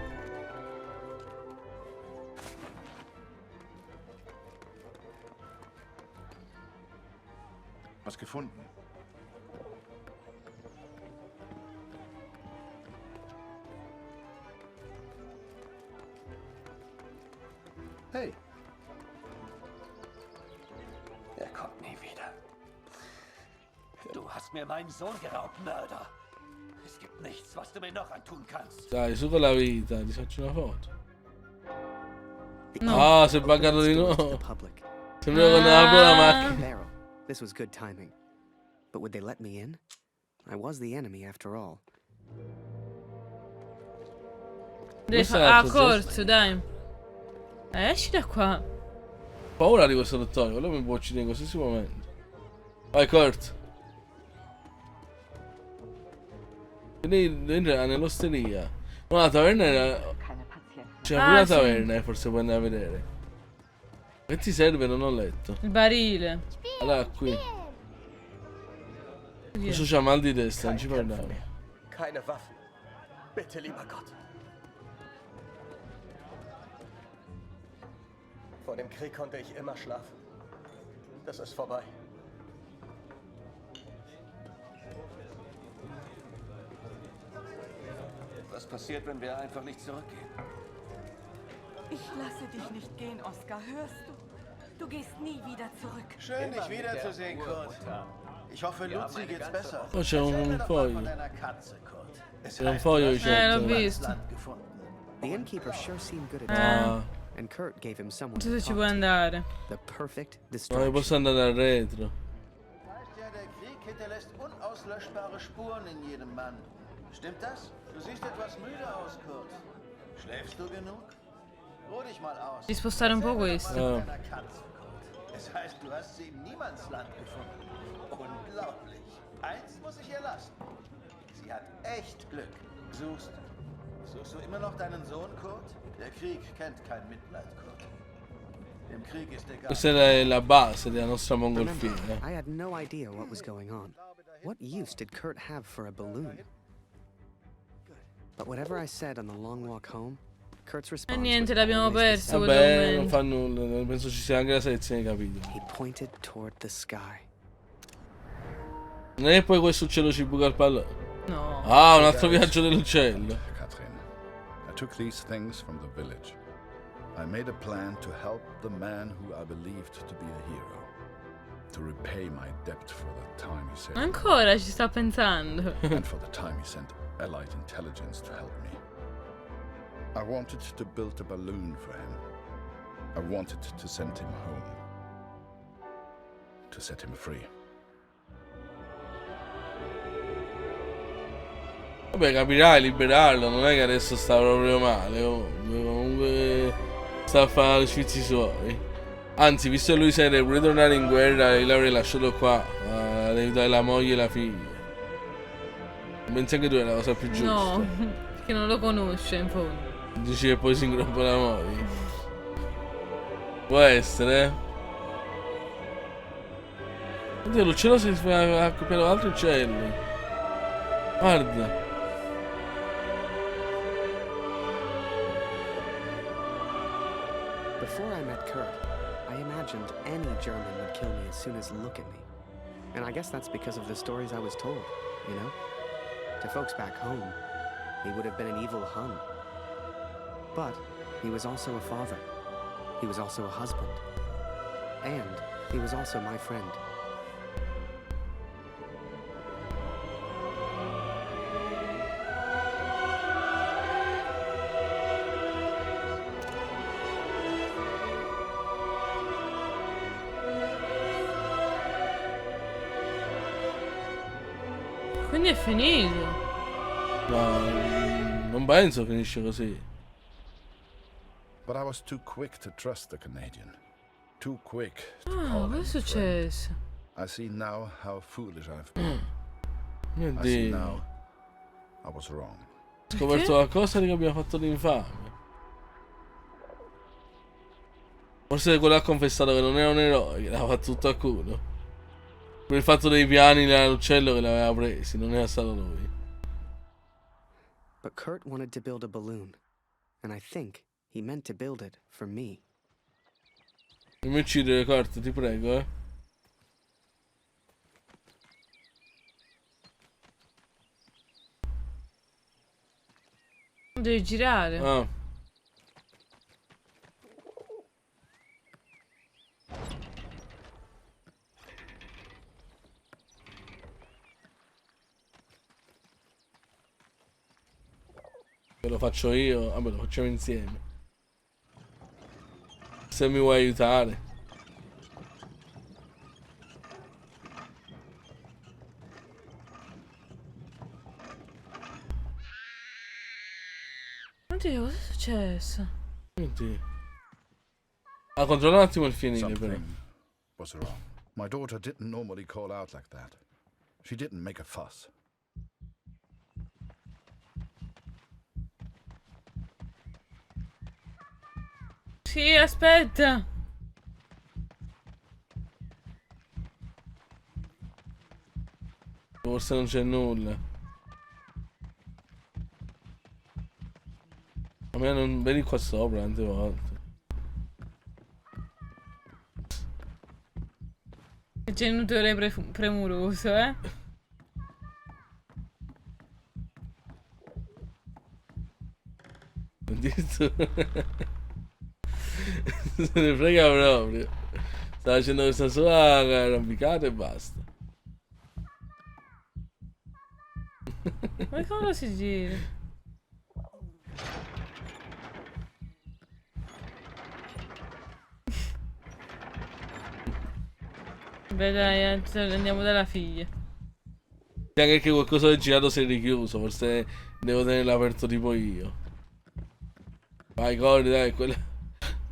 Was gefunden? Hey. Er kommt nie wieder. Du hast mir meinen Sohn geraubt, Mörder. Es gibt nichts, was du mir noch antun kannst. Dai, su con la vita, ti faccio una foto. No. Ah, si è buggato di nuovo. Sembra che non apro la macchina. This was good timing. But would they let me in? I was the enemy after all. Corso, dai. Esci da qua. Ho paura di questo dottore, quello mi può uccidere in qualsiasi momento. Vai, Kurt. Quindi nell'osteria. No, la taverna era... C'era pure la taverna che forse puoi andare a vedere. Che ti serve? Non ho letto. Il barile. Allora, qui. Questo c'ha mal di testa, non ci parlavo. Keine Waffen. Bitte, lieber Gott. Vor dem Krieg konnte ich immer schlafen. Das ist vorbei. Was passiert, wenn wir einfach nicht zurückgehen? Ich lasse dich nicht gehen, Oscar. Hörst du? Du gehst nie wieder zurück. Schön, dich wiederzusehen, Kurt. Ich hoffe, Luzi geht's besser. Oh, c'è un foglio. C'è un foglio di l'ho visto. The innkeeper sure seemed good at and Kurt gave him someone. Non so se ci puoi andare. The perfect No, distraction. io posso andare al retro. Weißt ja, der Krieg hinterlässt unauslöschbare Spuren in jedem Mann. Stimmt das? Du siehst etwas müde aus, Kurt. Schläfst du genug? Ruh dich mal aus. Di spostare un po' questo. Es heißt, du hast sie im Niemandsland gefunden. Unglaublich. Eins muss ich ihr lassen. Sie hat echt Glück. Suchst du immer noch deinen Sohn, Kurt? Der Krieg kennt kein Mitleid, Kurt. Dem Krieg ist egal. Questa è la base della nostra Remember, mongolfiera. I had no idea what was going on. What use did Kurt have for a balloon? But whatever I said on the long walk home, Kurt's E response niente, was l'abbiamo always perso the quel Vabbè, non momento. fa nulla. Penso ci sia anche la selezione dei capitoli. same. He pointed toward the sky. Non è che poi questo uccello ci buca il pallone. No. Ah, un altro viaggio dell'uccello. Catherine, I took these things from the village. I made a plan to help the man who I believed to be a hero. To repay my debt for the time he saved. Ancora ci sta pensando. And for the time he sent Allied intelligence to help me. I wanted to build a balloon for him. I wanted to send him home. To set him free. Vabbè, capirai, liberarlo. Non è che adesso sta proprio male. Oh. Comunque sta a fare gli sfizi suoi. Anzi, visto che lui se ne vuole tornare in guerra, io l'avrei lasciato qua ad aiutare la moglie e la figlia. Pensi anche tu è la cosa più giusta? No, perché non lo conosce in fondo. Dici che poi si ingroppa la moglie. Può essere. Oddio, l'uccello si fa accoppiare ad altri uccelli. Guarda. Before I met Kurt, I imagined any German would kill me as soon as look at me. And I guess that's because of the stories I was told, you know? To folks back home, he would have been an evil Hun. But he was also a father. He was also a husband. And he was also my friend. Quindi è finito. No, non penso finisce così. But I was too quick to trust the Canadian. too quick. Ah, cosa è successo? I see now how foolish I've been. Mio I see Dio. now I was wrong. Ho scoperto qualcosa di che abbiamo fatto l'infame. Forse quello ha confessato che non era un eroe, che l'aveva fatto tutto a culo. Per il fatto dei piani dell'uccello che l'aveva presi, non era stato lui. But Kurt wanted to build a balloon, and I think he meant to build it for me. Non mi uccidere, Kurt, ti prego, Devi girare. Ah. Lo faccio io, vabbè, lo facciamo insieme. Se mi vuoi aiutare. Oddio, cosa è successo? Oddio. Ah, controlla un attimo il fienile, però. Something was wrong. My daughter didn't normally call out like that. She didn't make a fuss. Sì, aspetta. Forse non c'è nulla. A me non vedi qua sopra tante volte. È genitore premuroso, eh? Addirittura. Se ne frega proprio. Sta facendo questa sua arrampicata e basta. Ma come si gira? Beh dai, andiamo dalla figlia. Anche che qualcosa del girato si è richiuso. Forse devo tenerlo aperto tipo io. Vai, corri, dai, quella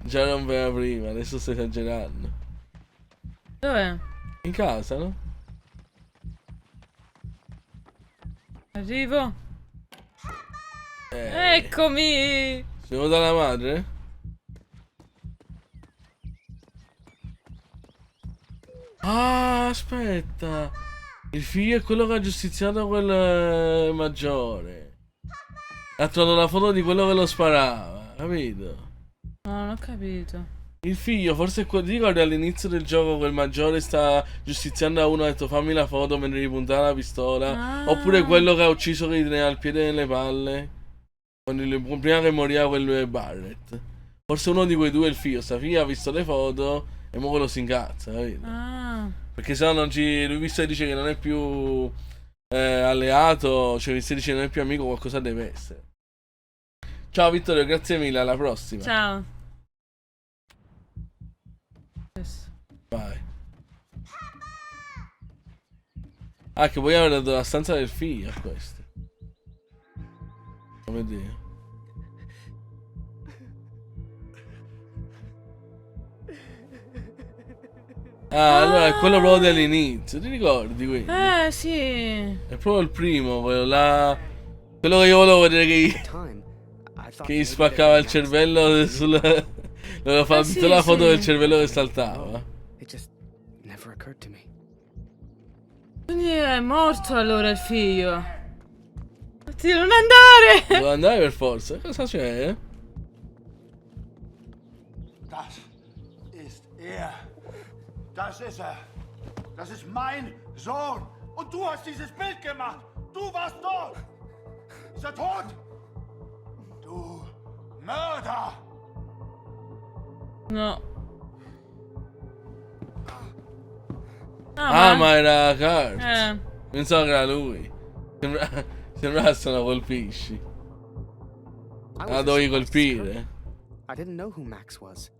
già rompeva prima, adesso stai esagerando. Dov'è? In casa, no? Arrivo. Eccomi. Siamo dalla madre? Ah, aspetta. Il figlio è quello che ha giustiziato quel maggiore. Ha trovato la foto di quello che lo sparava, capito? No, non ho capito. Il figlio, forse è quello. Ti ricordi all'inizio del gioco quel maggiore sta giustiziando a uno, ha detto fammi la foto mentre gli puntava la pistola. Oppure quello che ha ucciso che gli teneva il piede nelle palle. Prima che moriva quel Barrett. Forse uno di quei due è il figlio. Sta figlia ha visto le foto e mo quello si incazza, capito? Perché sennò non ci. Lui visto che dice che non è più alleato, cioè visto che dice che non è più amico, qualcosa deve essere. Ciao Vittorio, grazie mille, alla prossima. Ciao. Vai. Ah, che poi aver dato la stanza del figlio a questo. Come dire. Ah, allora è quello proprio dell'inizio, ti ricordi quello? Sì. È proprio il primo, quello là. Quello che io volevo vedere che gli spaccava il cervello sul. Doveva fare tutta la foto del cervello che saltava. Quindi è morto allora il figlio. Oddio, non andare! Devo andare per forza. Cosa c'è? Das ist er. Das ist er. Das ist mein Sohn. Und du hast dieses Bild gemacht. Du warst dort. Ist er tot? Du Mörder! No. Ma era Kurt. Pensavo che era lui. Sembrava se lo colpisci. La dovevi colpire. I didn't know who Max was.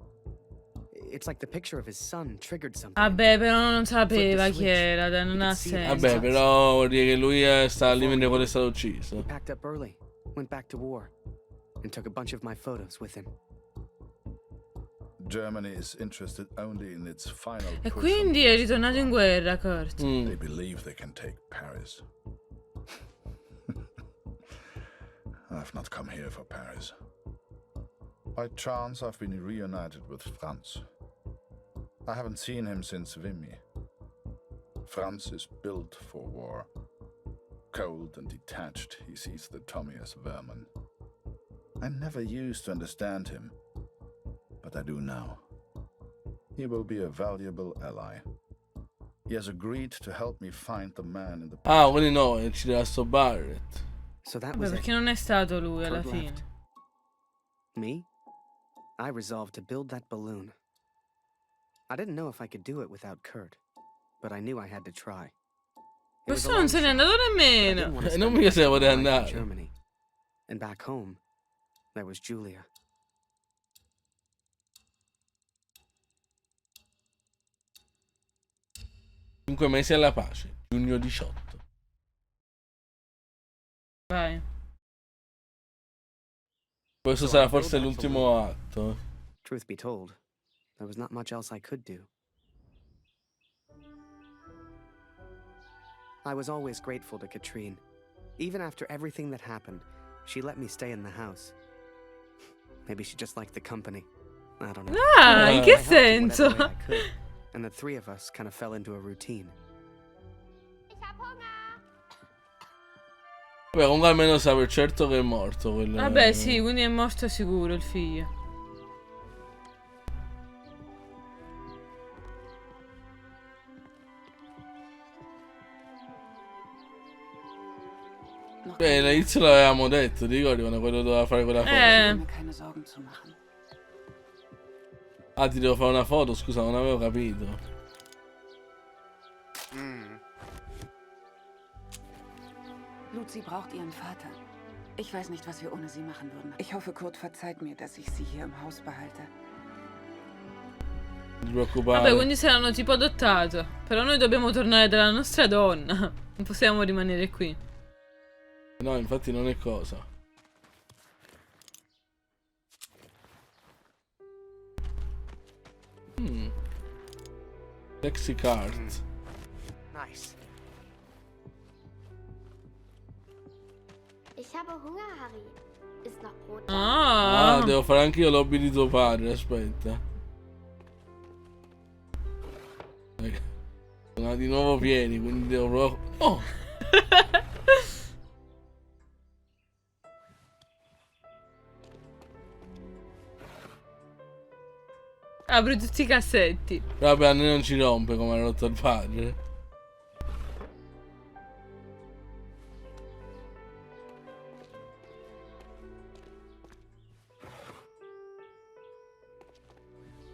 It's like the picture of his son triggered something. Vabbè, però non sapeva chi era, dai, non ha senso. Vabbè, però vuol dire che lui sta lì mentre quello è stato ucciso. He packed up early, went back to war, and took a bunch of my photos with him. Germany is interested only in its final E push quindi è ritornato in guerra, Kurt. They believe they can take Paris. I've not come here for Paris. By chance, I've been reunited with Franz. I haven't seen him since Vimy. Franz is built for war. Cold and detached, he sees the Tommy as vermin. I never used to understand him, but I do now. He will be a valuable ally. He has agreed to help me find the man in the... Ah, quindi no, ci deve sto Barrett. So that Vabbè, was perché it. non è stato lui alla Kurt fine. left. Me? I resolved to build that balloon. I didn't know if I could do it without Kurt, but I knew I had to try. It was Questo a non long se n'è shot, andato but I didn't nemmeno. want to Non spend mica the se ne rest of my poteva life in andare. Germany. And back home, there was Julia. Cinque mesi alla pace, giugno 18. Vai. Questo So sarà I built forse that l'ultimo balloon. atto. Truth be told, there was not much else I could do. I was always grateful to Katrine. Even after everything that happened, she let me stay in the house. Maybe she just liked the company. I don't know. Ah, in I che helped in senso? whatever way I could, and the three of us kind of fell into a routine. Ich hab Hunger. Vabbè, comunque almeno sa per certo che è morto quello. Vabbè, sì, quindi è morto sicuro il figlio. Beh, all'inizio l'avevamo detto, ti ricordi quando quello doveva fare quella foto? Keine Sorgen zu machen. Ah, ti devo fare una foto, scusa, non avevo capito. Luzi braucht ihren Vater. Ich weiß nicht, was wir ohne sie machen würden. Ich hoffe, Kurt verzeiht mir, dass ich sie hier im Haus behalte. Non ti preoccupare. Vabbè, quindi se l'hanno tipo adottato. Però noi dobbiamo tornare dalla nostra donna. Non possiamo rimanere qui. No, infatti non è cosa. Sexy card. Nice. Ich habe Hunger, Harry. Ist noch Brot da? Ah, Devo fare anche io l'hobby di tuo padre, aspetta. Sono di nuovo pieni, quindi devo proprio... Oh! apri tutti i cassetti. Vabbè, a noi non ci rompe come ha rotto il padre.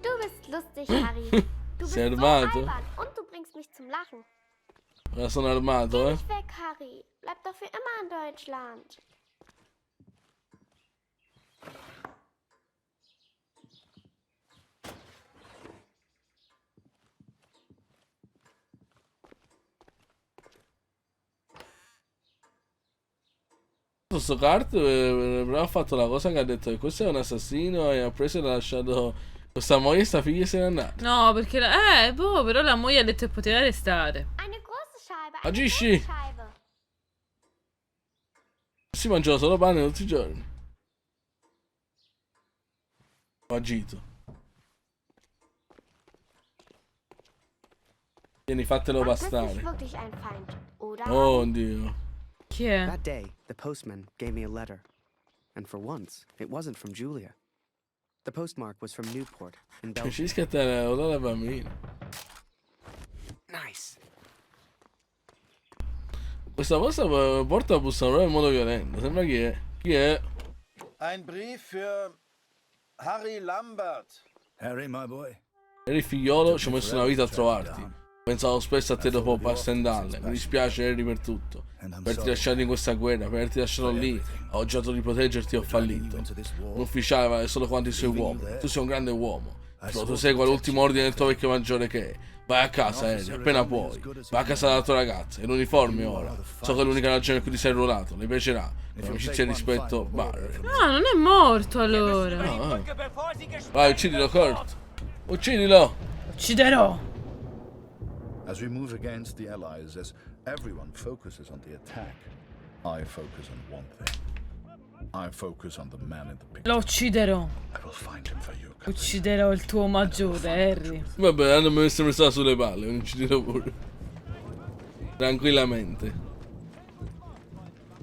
Du bist lustig, Harry. Du bist Sei so armato? albern und du bringst mich zum Lachen. Ora sono armato, Geh eh. nicht weg, Harry. Bleib doch für immer in Deutschland. Questo kart però ha fatto la cosa che ha detto che questo è un assassino e ha preso e l'ha lasciato questa moglie e sta figlia e se n'è andata. No, perché boh, però la moglie ha detto che poteva restare. Eine große Scheibe. Eine Agisci! große Scheibe. Si mangiava solo pane tutti i giorni. Ho agito. Tieni, fatelo Das ist bastare. nicht wirklich ein Feind, oder? Oh Dio. Chi è? That day, the postman gave me a letter. And for once, it wasn't from Julia. The postmark was from Newport, in Ci Belgium. scattare la bambina. Nice. Questa cosa porta a bussare proprio in modo violento. Sembra chi è? Chi è? Ein Brief für Harry Lambert. Harry, my boy. Eri figliolo, ci ho messo una vita a trovarti. Pensavo spesso a te dopo Pastendalle. Mi dispiace, Harry, per tutto. Per averti lasciato in questa guerra, per averti lasciato lì. Ho giocato di proteggerti e ho fallito. Un ufficiale vale solo quanto i suoi uomini. Tu sei un grande uomo. Però tu segua l'ultimo ordine del tuo vecchio maggiore che è. Vai a casa, Harry, appena puoi. Vai a casa della tua ragazza. È l'uniforme ora. So che è l'unica ragione per cui ti sei arruolato. Le piacerà. Con amicizia e rispetto, Barry. No, non è morto allora. Vai, uccidilo, Kurt. Uccidilo! Ucciderò! As we move against the Allies, as everyone focuses on the attack, I focus on one thing. I focus on the man in the picture. Lo ucciderò. I will find him for you. Ucciderò il tuo maggiore, Harry. Vabbè, non mi è sempre stato sulle palle, mi ucciderò pure. Tranquillamente.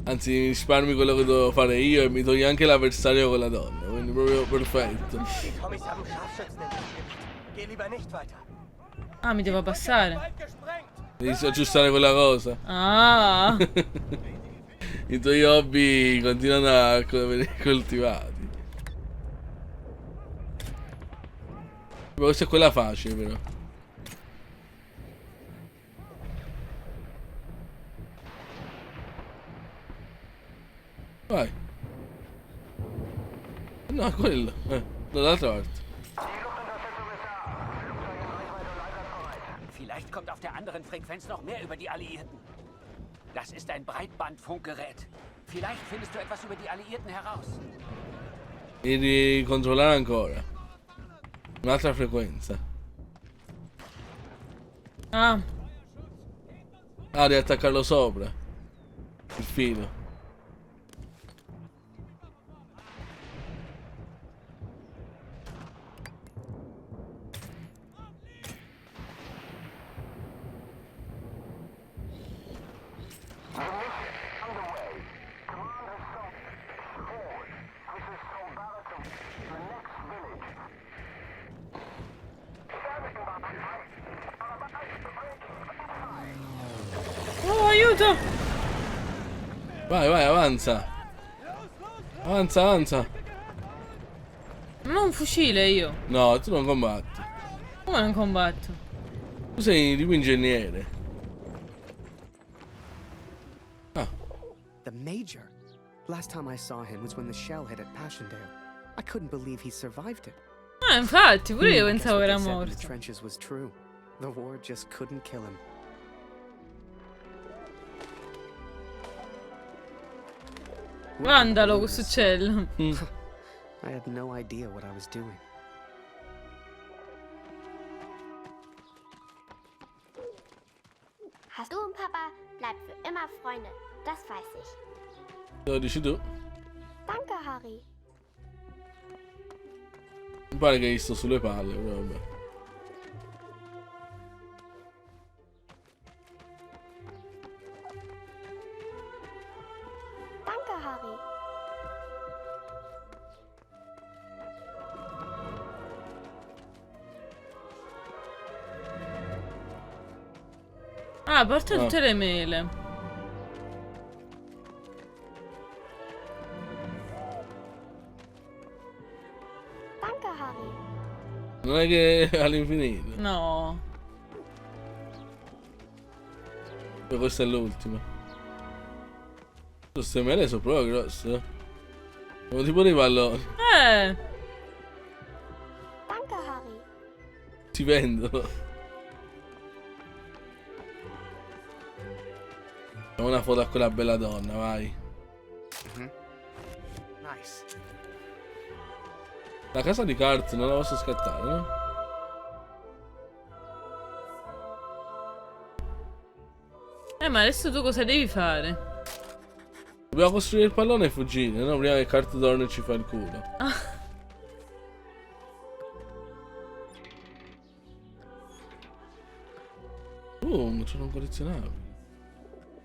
Anzi, mi risparmi quello che dovevo fare io e mi togli anche l'avversario con la donna. Quindi proprio perfetto. Ah, mi devo passare. Devi aggiustare quella cosa. Ah. I tuoi hobby continuano a venire coltivati. Ma questa è quella facile però. Vai. No, quello. Dall'altra parte. Vielleicht kommt auf der anderen Frequenz noch mehr über die Alliierten. Das ist ein Breitbandfunkgerät. Vielleicht findest du etwas über die Alliierten heraus. Devi controllare ancora. Un'altra frequenza. Ah. Ah, devi attaccarlo sopra. Il filo. Oh, aiuto! Vai, vai, avanza. Avanza, avanza. Non ho un fucile io. No, tu non combatti. Come non combatto? Tu sei tipo ingegnere. Ah. The Major. Last time I saw him was when the shell hit at Passchendaele. I couldn't believe he survived it. Ah, infatti, pure io pensavo What era they said in the morto. trenches was true. The war just couldn't kill him. Vandalo questo uccello. I had no idea what I was doing. Hast du und Papa bleibt für immer Freunde. Das weiß ich. Lo dici tu? Danke, Harry. Mi pare che gli sto sulle palle, però vabbè. Danke, Harry. Ah, porta tutte le mele. Danke, Harry. Non è che all'infinito. No. Questa è l'ultima. Queste mele sono proprio grosse. Sono tipo dei palloni. Danke, Harry. Si vendono. Facciamo una foto a quella bella donna, vai. Nice. La casa di carte non la posso scattare, no? Ma adesso tu cosa devi fare? Dobbiamo costruire il pallone e fuggire, no? Prima che Cart torna e ci fa il culo. C'è un collezionabile.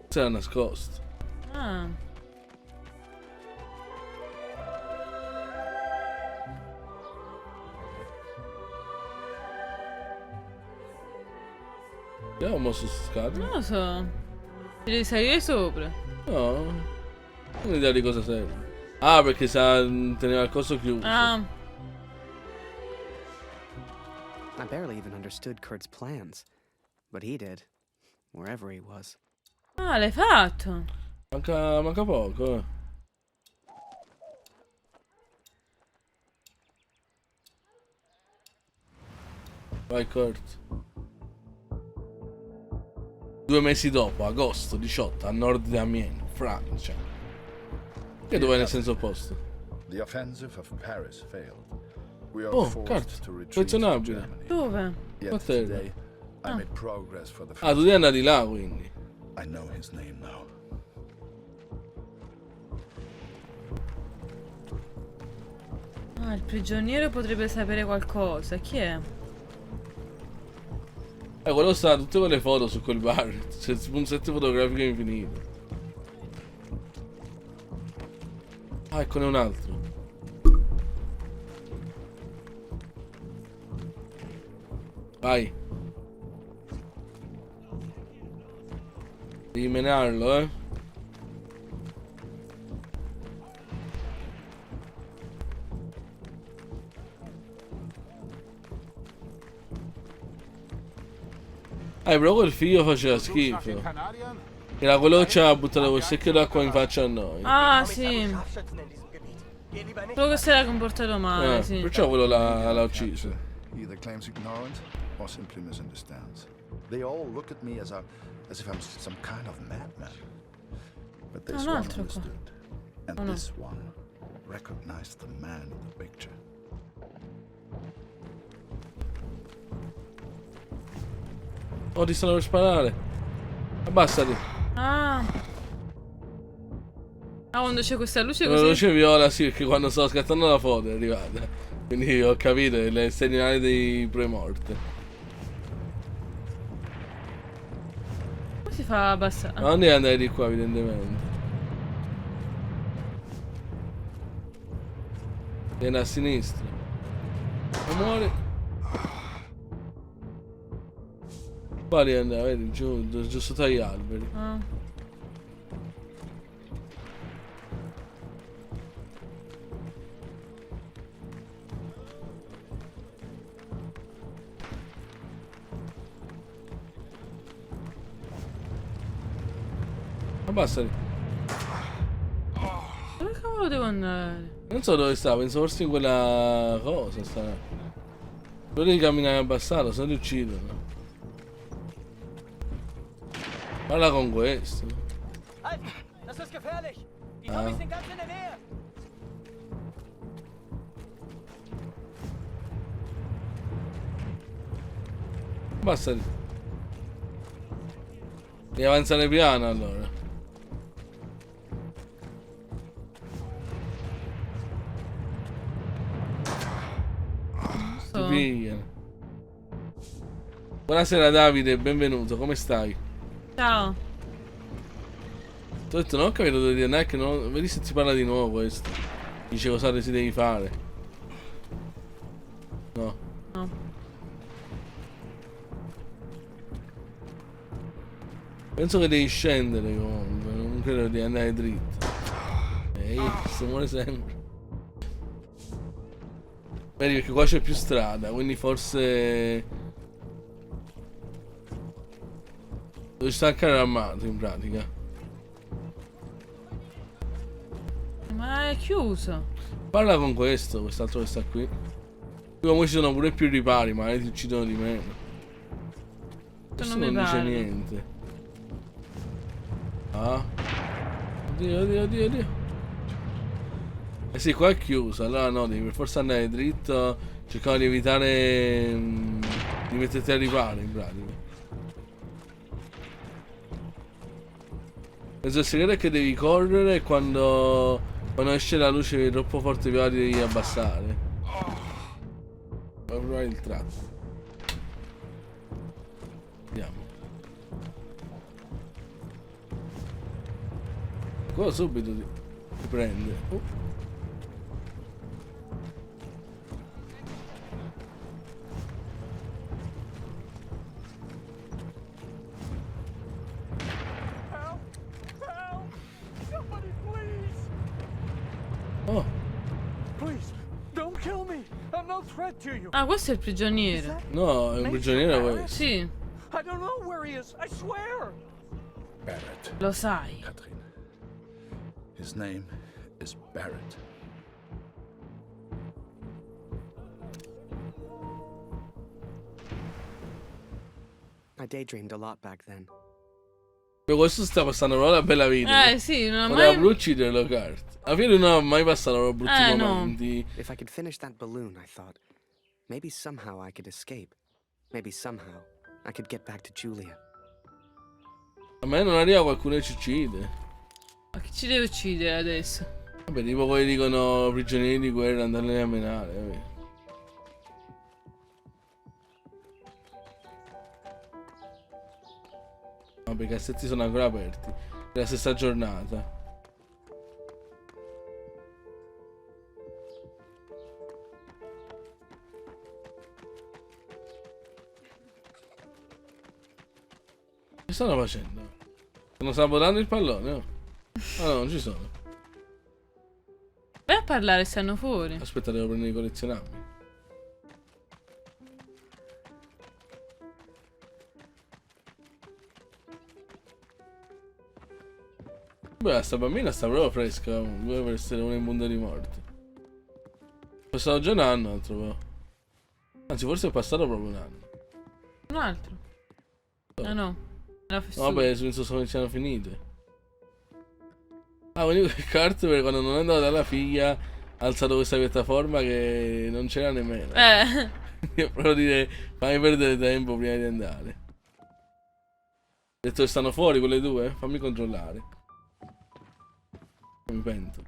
C'era nascosto. Ah. Abbiamo mosso su scatole? Non lo so. Ci devi salire sopra. No. Non ho idea di cosa serve. Ah, perché teneva il coso chiuso. Ah. I barely even understood Kurt's plans, but he did, wherever he was. Ah, l'hai fatto. Manca poco, eh. Vai, Kurt. 2 mesi dopo, agosto 18, a nord di Amiens, Francia. Che dove è nel senso opposto? The offensive of Paris failed. We are Oh, forced carte. to retreat to Collezionabile. Germany. Dove? Yet Qua terra. today, I made progress for the Ah, first tu devi andare di là, quindi. I know his name now. Ah, il prigioniero potrebbe sapere qualcosa. Chi è? Quello sta tutte quelle foto su quel bar. C'è un set fotografico infinito. Ah, eccone un altro. Vai. Devi menarlo, eh. Però quel figlio faceva schifo. Era quello che ci ha buttato quel secchio d'acqua in faccia a noi. Ah, sì. Quello che si era comportato male, sì. Perciò quello l'ha ucciso. Either claims ignorance or simply misunderstands. They all look at me as if I'm some kind of madman. But this one understood. And this one recognized the man in the picture. Oh, ti stanno per sparare. Abbassati. Ah, quando c'è questa luce così. La luce viola, sì, perché quando stavo scattando la foto è arrivata. Quindi ho capito, è il segnale dei premorte. Come si fa a abbassare? Ma non devi andare di qua, evidentemente. Viene a sinistra. E muore. Qua devi andare, vedi, giù sotto agli alberi. Ah. Abbassati. Dove cavolo devo andare? Non so dove sta, penso forse in quella cosa sta. Però devi camminare abbassato, se no ti uccidono. Parla con questo. Halt! Das ist gefährlich! Die Zombies sind ganz in der Nähe! Abbassati. Devi avanzare piano allora. Ti pigliano. Buonasera Davide, benvenuto, come stai? Ciao. Ti ho detto, non ho capito dove devi andare, che non... Vedi se ti parla di nuovo questo. Dice cosa si devi fare. No. No. Penso che devi scendere comunque, non credo di andare dritto. Ehi, si muore sempre. Vedi, perché qua c'è più strada, quindi forse... Devi staccare l'armato in pratica. Ma è chiuso. Parla con questo, quest'altro che sta qui. Qui comunque ci sono pure più ripari, magari ti uccidono di meno. Questo non dice niente. Ah. Oddio, oddio, oddio, oddio. Eh sì, qua è chiuso, allora no, devi per forza andare dritto. Cercare di evitare di metterti a riparo in pratica. Penso il segreto è che devi correre e quando esce la luce troppo forte viola ti devi abbassare. Vai a provare il tratto. Vediamo. Qua subito ti prende. Oh. Ah, questo è il prigioniero. No, è un prigioniero questo. Sì. I don't know where he is, I swear! Barrett. Lo sai. Catherine. His name is Barrett. I daydreamed a lot back then. Però questo sta passando proprio la bella vita. Sì, non ha Voleva mai... proprio uccidere Lockhart. Alla fine non ha mai passato proprio brutti no. momenti. If I could finish that balloon, I thought, maybe somehow I could escape. Maybe somehow I could get back to Julia. A me non arriva qualcuno che ci uccide. Ma chi ci deve uccidere adesso? Vabbè, tipo quelli dicono prigionieri di guerra, andarli a menare. Vabbè. No, perché i cassetti sono ancora aperti. È la stessa giornata. Che stanno facendo? Stanno sabotando il pallone, no? Ah no, non ci sono. Vai a parlare, stanno fuori. Aspetta, devo prendere i collezionabili. Beh, sta bambina sta proprio fresca comunque per essere una in punta di morte. È passato già un anno, altro po'. Anzi, forse è passato proprio un anno. Un altro? Ah no, la fessura. No, vabbè, sono iniziano finite. Ah, quindi quel cart per quando non è andato dalla figlia ha alzato questa piattaforma che non c'era nemmeno. Io proprio dire, fammi perdere tempo prima di andare. Ho detto che stanno fuori quelle due? Fammi controllare. Mi pento.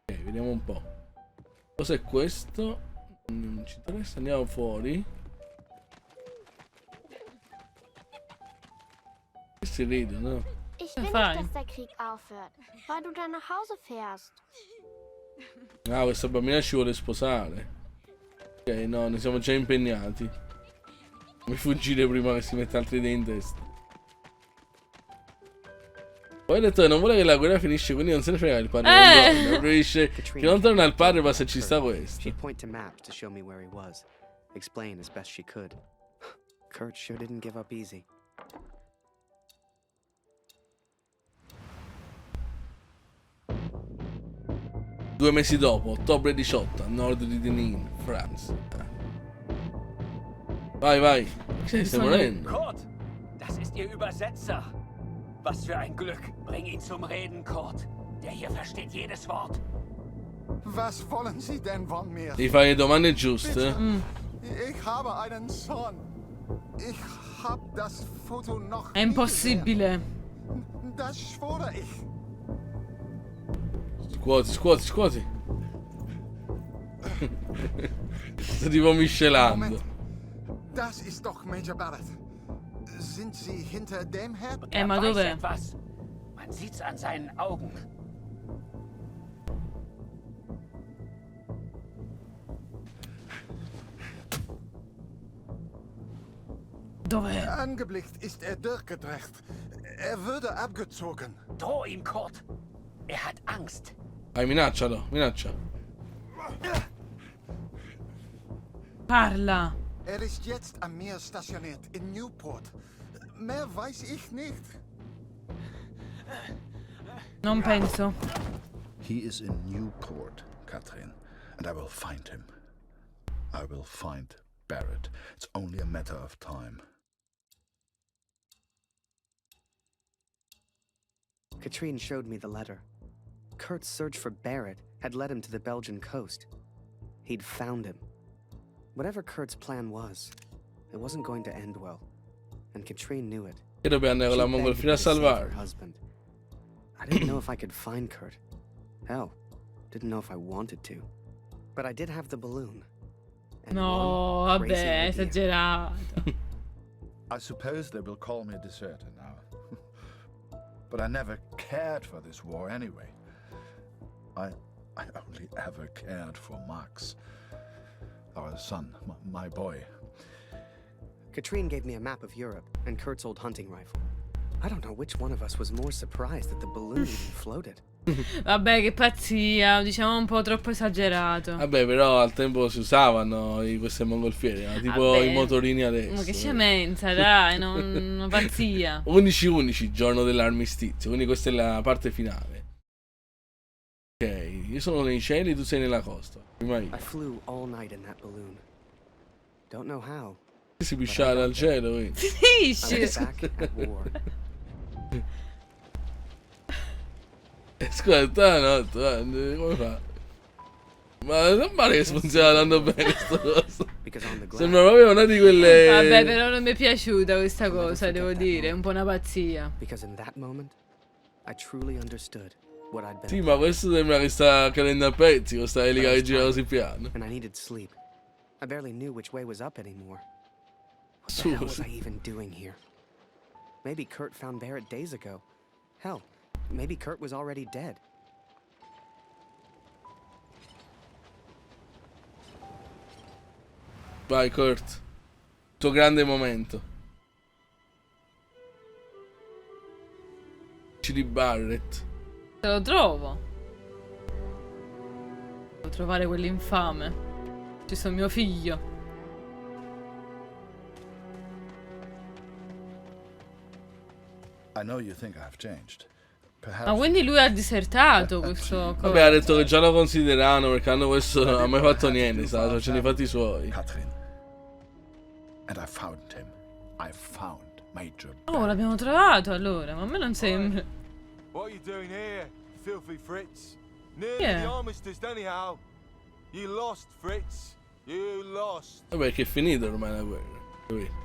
Ok, vediamo un po'. Cos'è questo? Non ci interessa, andiamo fuori. Si ridono, no? Ich will nicht, dass der Krieg aufhört, weil du dann nach Hause fährst. Ah, questa bambina ci vuole sposare. Ok, no, ne siamo già impegnati. Come fuggire prima che si metta altre idee in testa. Poi ha detto che non vuole che la guerra finisce, quindi non se ne frega il padre. Preferisce che non torna al padre, ma se ci sta questo. She'd point to maps to show me where he was, explain as best she could. Kurt sure didn't give up easy. Due mesi dopo, ottobre 18, a nord di Denain, France. Vai, vai. Che stai morendo? Kurt, das ist Ihr Übersetzer. Was für ein Glück. Bring ihn zum Reden, Kurt. Der hier versteht jedes Wort. Was wollen Sie denn von mir? Devi fare le domande giuste. Ich habe einen Sohn. Ich hab das Foto noch È impossibile. nie gesehen. Das schwöre ich. Scuoti, scuoti, scuoti. Sto tipo miscelando. Das ist doch Major Barrett. Sind Sie hinter dem Herd? Ma dov'è? Etwas. Man sieht's an seinen Augen. Dov'è? Angeblickt ist er durchgedreht. Er würde abgezogen. Droh ihm, Kurt. Er hat Angst. Vai, minaccialo, minaccia. Parla. Er ist jetzt am Meer stationiert in Newport. Mehr weiß ich nicht. Non penso. He is in Newport, Catherine, and I will find him. I will find Barrett. It's only a matter of time. Katrine showed me the letter. Kurt's search for Barrett had led him to the Belgian coast. He'd found him. Whatever Kurt's plan was, it wasn't going to end well. And Katrine knew it. E dobbiamo andare con la mongolfiera a salvare. I didn't know if I could find Kurt. Hell, didn't know if I wanted to. But I did have the balloon. And No, one crazy vabbè, idea. esagerato. I suppose they will call me a deserter now. But I never cared for this war anyway. I only ever cared for Max. Our son, my boy. Katrine gave me a map of Europe and Kurt's old hunting rifle. I don't know which one of us was more surprised that the balloon even floated. Vabbè, che pazzia, diciamo un po' troppo esagerato. Vabbè, però al tempo si usavano queste mongolfiere, no? Tipo Vabbè, i motorini adesso. Ma che scemenza, dai, una pazzia. 11-11, giorno dell'armistizio, quindi questa è la parte finale. Ok, Io sono nei cieli, tu sei nella costa. Prima io. I flew all night in that balloon. Don't know how. Si pisciare al cielo, I Finisci! was back at war. Scusa, tutta la notte, guarda, come fa? Ma non pare che funziona tanto bene sto cosa. Sembra proprio una di quelle... Vabbè, però non mi è piaciuta questa cosa, devo dire, è un po' una pazzia. Because in that moment, I truly understood what I'd been. Sì, ma questo sembra che sta cadendo a pezzi, con sta elica che gira così piano. And I needed sleep. I barely knew which way was up anymore. What the hell was I even doing here? Maybe Kurt found Barrett days ago. Hell, maybe Kurt was already dead. Vai, Kurt. Tuo grande momento. Ci di Barrett. Se lo trovo. Devo trovare quell'infame. Ci sono mio figlio. I know you think I've changed. Perhaps. Ma quindi lui ha disertato questo... Vabbè, ha detto che già lo considerano perché hanno questo... Non ha mai fatto niente, sta facendo i fatti suoi. Catherine. And I found him. I found Major. Oh, l'abbiamo trovato allora, ma a me non sembra. What are you doing here, filthy Fritz? Nearly Yeah. the armistice anyhow. You lost, Fritz. You lost. Vabbè, che è finita ormai la guerra, capito?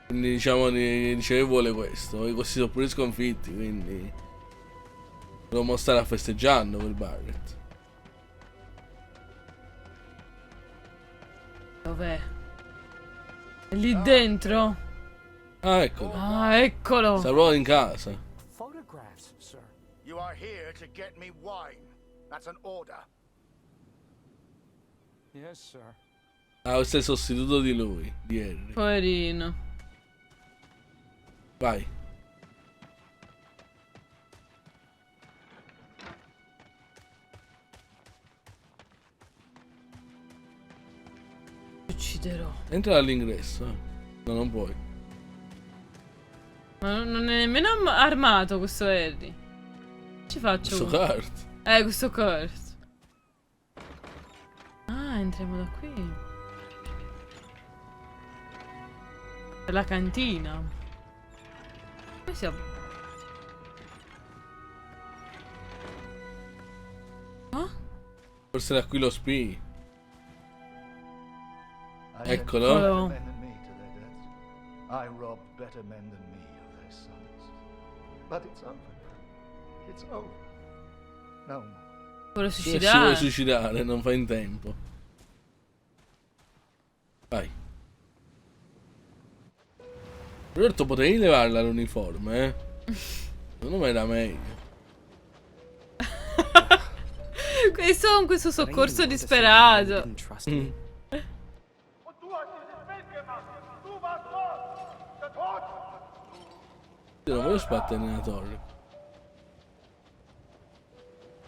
Quindi diciamo dice che vuole questo. E questi sono pure sconfitti, quindi dobbiamo stare festeggiando quel Barrett. Dov'è? È lì dentro? Ah, eccolo. Ah, eccolo. Sta proprio in casa. Photographs, sir. You are here to get me wine. That's an order. Yes, sir. Ah, questo è il sostituto di lui, di Henry. Poverino. Vai. Ti ucciderò. Entra all'ingresso. No, non puoi. Ma non è nemmeno armato questo Harry. Ci faccio Questo uno. Kurt. Questo Kurt. Ah, entriamo da qui. Per la cantina. Come siamo? Oh? Forse da qui lo spii. Eccolo. Eccolo. I robbed better men than me of their sons. But it's over. It's over. No more. Vuole Si vuole suicidare. suicidare, non fa in tempo. Vai. Roberto, potevi levarla l'uniforme, eh? Secondo me era meglio. Questo soccorso disperato. Io non voglio sbattere nella torre.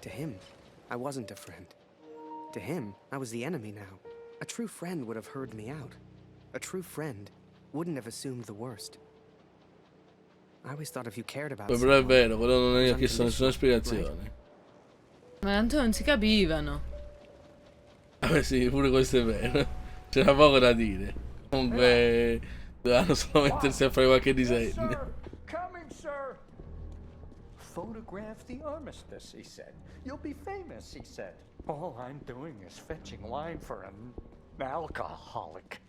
To him, I wasn't a friend. To him, I was the enemy now. A true friend would have heard me out. A true friend wouldn't have assumed the worst. I always thought if you cared about Però è vero, quello non it gli was ha chiesto nessuna unconditional. spiegazione. Ma tanto non si capivano. Vabbè sì, pure questo è vero. C'era poco da dire. Comunque dovevano solo mettersi a fare qualche disegno. Coming, sir. Photograph the armistice, he said. You'll be famous, he said. All I'm doing is fetching wine for an alcoholic.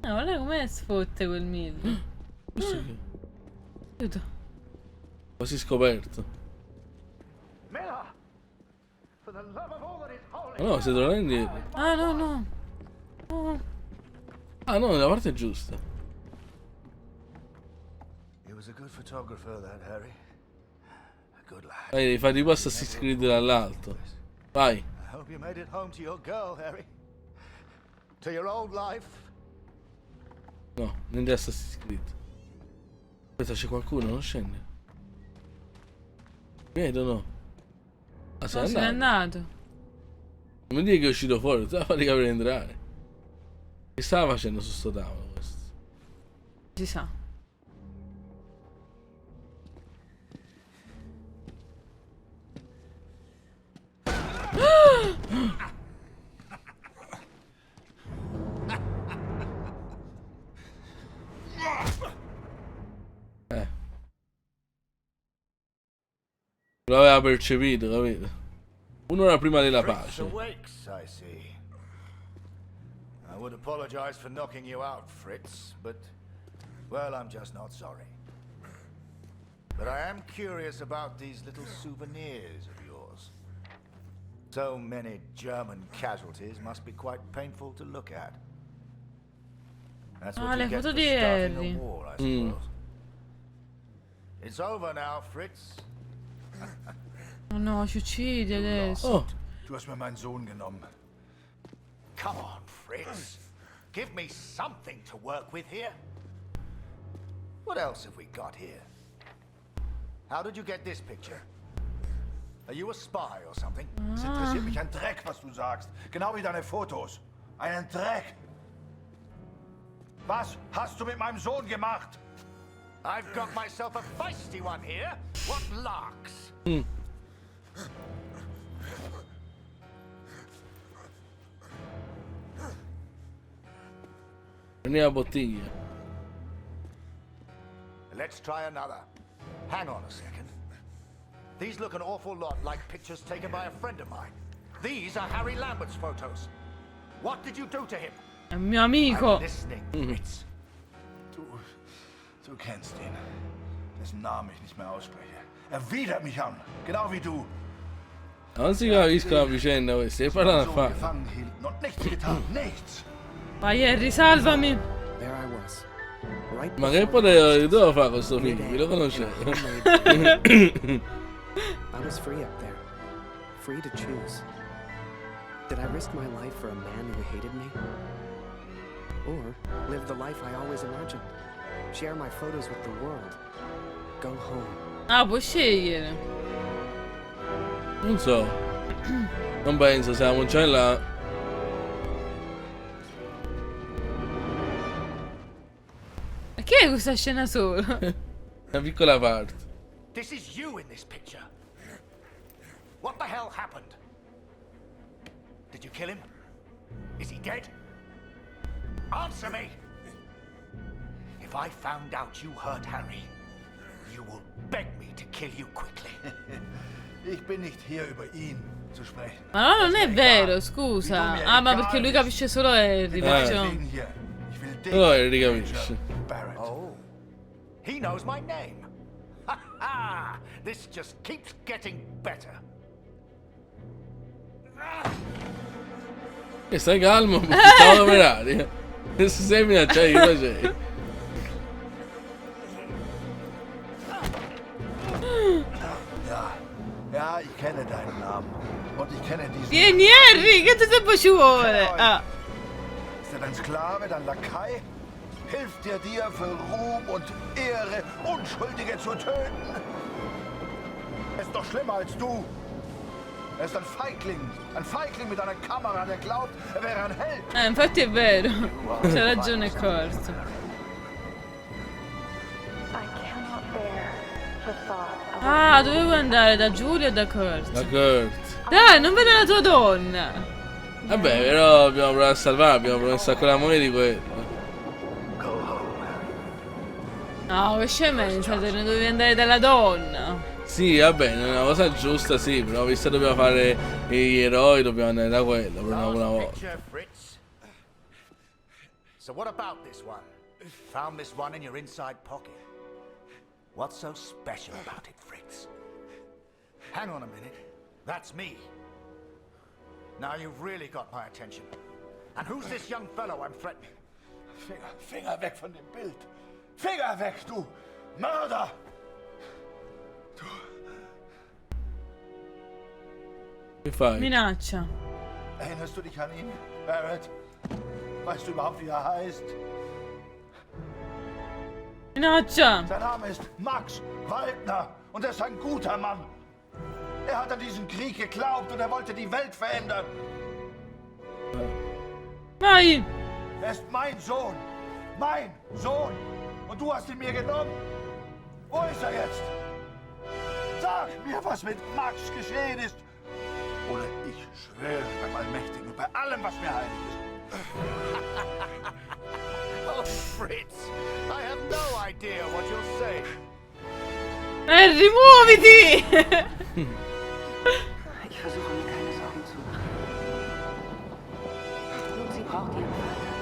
Guarda come sfotte quel Mill. Aiuto. Quasi scoperto. Miller! For the love of all that is holy. Ma no, si torna indietro. Ah, no, no. Oh. Ah no, nella parte giusta. He was a good photographer, that Harry. A good lad. Vai, devi fare tipo Assassin's Creed dall'alto. Vai. I hope you made it home to your girl, Harry. To your old life. No, niente Assassin's Creed. Aspetta, c'è qualcuno? Non scende. Vedo, no. Ah, No, se n'è andato. Non mi dire che è uscito fuori, te la fai per entrare. Che stava facendo su sto tavolo questo? Si sa. L'aveva percepito, capito? Un'ora prima della Fritz pace. awakes, I see. I would apologize for knocking you out, Fritz, but, well, I'm just not sorry. But I am curious about these little souvenirs of yours. So many German casualties must be quite painful to look at. That's what le you get foto for di starting Harry. a war, I suppose. It's over now, Fritz. Oh no, ci uccidi adesso. Du hast mir meinen Sohn genommen. Come on, Fritz. Give me something to work with here. What else have we got here? How did you get this picture? Are you a spy or something? Es interessiert mich ein Dreck, was du sagst. Genau wie deine Fotos. Einen Dreck. Was hast du mit meinem Sohn gemacht? I've got myself a feisty one here. What larks? Prendi la bottiglia. Let's try another. Hang on a second. These look an awful lot like pictures taken by a friend of mine. These are Harry Lambert's photos. What did you do to him? È un mio amico. I'm listening, Fritz. Du kennst ihn. Dessen Namen ich nicht mehr ausspreche. Er widert mich an, genau wie du. Non si capiscono a vicenda questi, e parlano a fare. Gefangen hielten und nichts getan, nichts. Vai Harry, salvami. There I was. Right Ma che potevo fare con sto film? Chi lo conosce? I was free up there. Free to choose. Did I risk my life for a man who hated me? Or live the life I always imagined? Share my photos with the world? Go home? Ah, puoi scegliere. Non so. Non penso, siamo già là. Ma che è questa scena solo? Una piccola parte. This is you in this picture. What the hell happened? Did you kill him? Is he dead? Answer me! If I found out you hurt Harry, you will beg me to kill you quickly. Ich bin nicht hier über ihn zu sprechen. Ma no, non è vero, scusa. Ah, ma perché lui capisce solo Harry, perciò. Oh, Harry capisce. Oh, he knows my name. Ha ha! This just keeps getting better. E stai calmo, perché stavo per aria. Adesso sei minacciato, cosa c'è? Ja, ich kenne deinen Namen. Und ich kenne diesen... Vieni Harry, che tempo ci vuole? Ah. Ist er dein Sklave, dein Lakai? Hilft er dir für Ruhm und Ehre, Unschuldige zu töten? Er ist doch schlimmer als du. Er ist ein Feigling mit einer Kamera, der glaubt, er wäre ein Held. Infatti è vero. C'ha ragione Kurt. Ah, dovevo andare da Giulia e da Kurt. Da Kurt. Dai, non vedo la tua donna. Vabbè, però abbiamo provato a salvare, abbiamo promesso a quella moglie di quello. No, che scemenza, te ne dovevi andare dalla donna. Sì, va bene, è una cosa giusta, sì, però visto che dobbiamo fare gli eroi, dobbiamo andare da quello per una volta. So what about this one? Found this one in your inside pocket. What's so special about it, Fritz? Hang on a minute. That's me. Now you've really got my attention. And who's this young fellow I'm threatening? Finger weg von dem Bild. Finger weg, du Mörder! Che fai? Minaccia. Erinnerst du dich an ihn, Barrett? Weißt du überhaupt, wie er heißt? Minaccia. Sein Name ist Max Waldner und er ist ein guter Mann. Er hat an diesen Krieg geglaubt und er wollte die Welt verändern. Vai. Er ist mein Sohn. Mein Sohn. Und du hast ihn mir genommen. Wo ist er jetzt? Sag mir, was mit Max geschehen ist. Oder ich schwöre beim Allmächtigen und bei allem, was mir heilig ist. Oh, Fritz, I have no idea what you'll say. Harry, muoviti! Ich versuche mir keine Sorgen zu machen. Lucy braucht ihren Vater.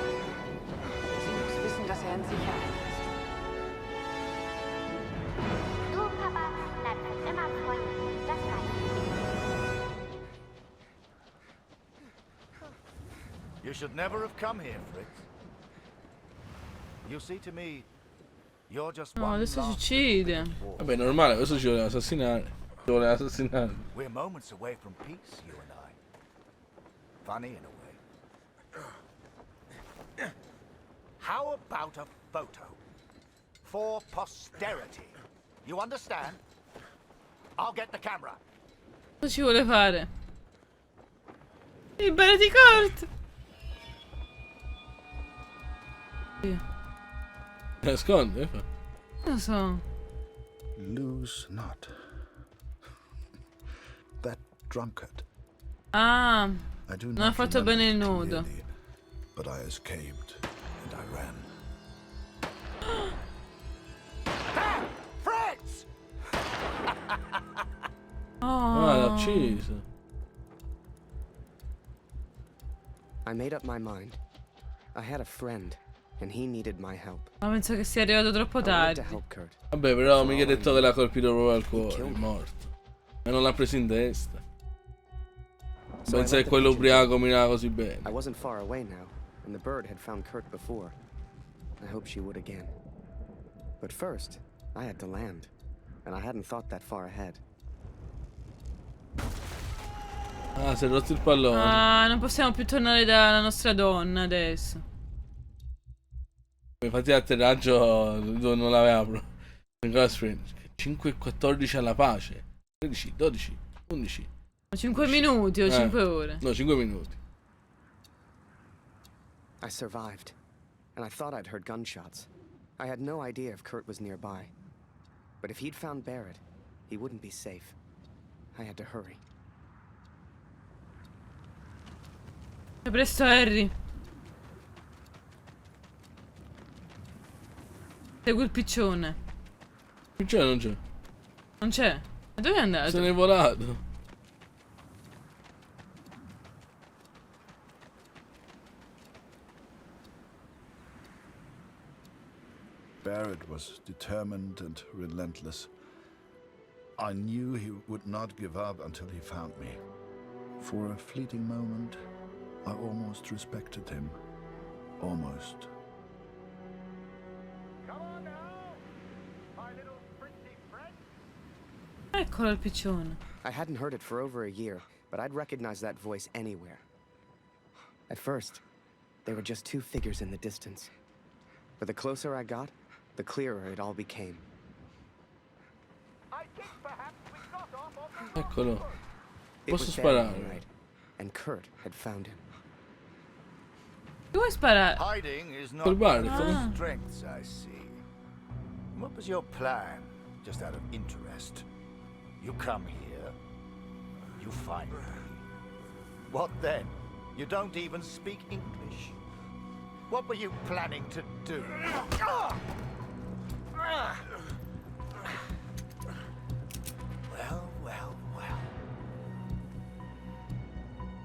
Sie muss wissen, dass er in Sicherheit ist. Du, Papa, bleib für immer Freund. Das reicht. You should never have come here, Fritz. You see, to me, you're just No, one adesso si last uccide. Vabbè, normale, questo ci voleva assassinare. Ci voleva assassinare. We're moments away from peace, you and I. Funny in a way. How about a photo? For posterity. You understand? I'll get the camera. Cosa ci vuole fare? Liberati Kurt! Nasconde, Non so. Lose not. That drunkard. Ah, I do non not ha fatto remember bene il it nudo. clearly, but I escaped and I ran. Fritz! Ah, l'ha ucciso. I made up my mind. I had a friend, and he needed my help. Ma penso che sia arrivato troppo I wanted to tardi. help Kurt. Vabbè, però mica ha detto che l'ha colpito proprio al cuore, è morto. E non l'ha preso in testa. Pensa che quello ubriaco mirava così bene. I wasn't far away now, and the bird had found Kurt before. I hoped she would again. But first, I had to land, and I hadn't thought that far ahead. Ah, si è rotto il pallone. Ah, non possiamo più tornare dalla nostra donna adesso. Infatti l'atterraggio non l'aveva proprio. 5 e 14 alla pace. 13, 12, 11. 5 minuti o 5 ore? No, 5 minuti. I survived, and I thought I'd heard gunshots. I had no idea if Kurt was nearby. But if he'd found Barrett, he wouldn't be safe. I had to hurry. È presto, Harry. Segui il piccione. Il piccione non c'è. Non c'è? E dove è andato? Se n'è volato. Barrett was determined and relentless. I knew he would not give up until he found me. For a fleeting moment, I almost respected him. Almost. Eccolo il piccione. I hadn't heard it for over a year, but I'd recognize that voice anywhere. At first, they were just two figures in the distance. But the closer I got, the clearer it all became. Eccolo. It Posso was Barrett, sparare? right, and Kurt had found him. Chi vuoi sparare? Hiding is not Col one of Barrett. your strengths, I see. What was your plan, just out of interest? You come here, you find me. What then? You don't even speak English. What were you planning to do? Well, well, well.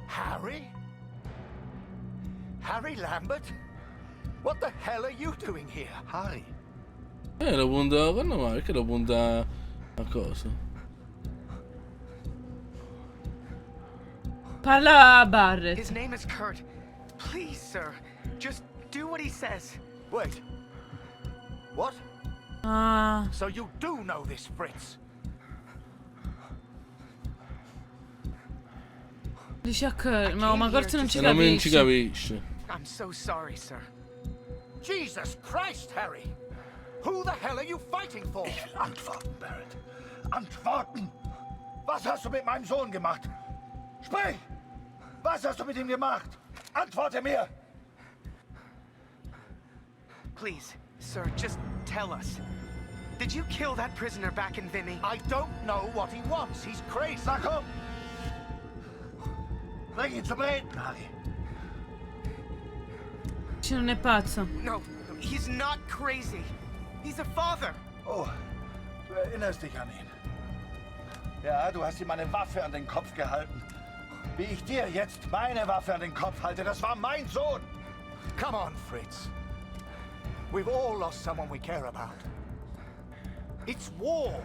Harry? Harry Lambert? What the hell are you doing here? Harry. Lo punta. Quando mai? Perché lo punta a cosa? Parla a Barrett. His name is Kurt. Please, sir, just do what he says. Wait. What? Ah. So you do know this, Fritz? Dice a Kurt, ma Kurt non ci Non ci capisce. capisce. I'm so sorry, sir. Jesus Christ, Harry! Who the hell are you fighting for? Ich will antworten, Barrett. Antworten! Was hast du mit meinem Sohn gemacht? Sprich! Was hast du mit ihm gemacht? Antworte mir! Please, sir, just tell us. Did you kill that prisoner back in Vinny? I don't know what he wants. He's crazy. Na komm! Bring ihn zum Reden, Harry. Non è pazzo. No, he's not crazy. He's a father. Oh, Du erinnerst dich an ihn. Ja, du hast ihm eine Waffe an den Kopf gehalten. Wie ich dir jetzt meine Waffe an den Kopf halte, das war mein Sohn. Come on, Fritz. We've all lost someone we care about. It's war.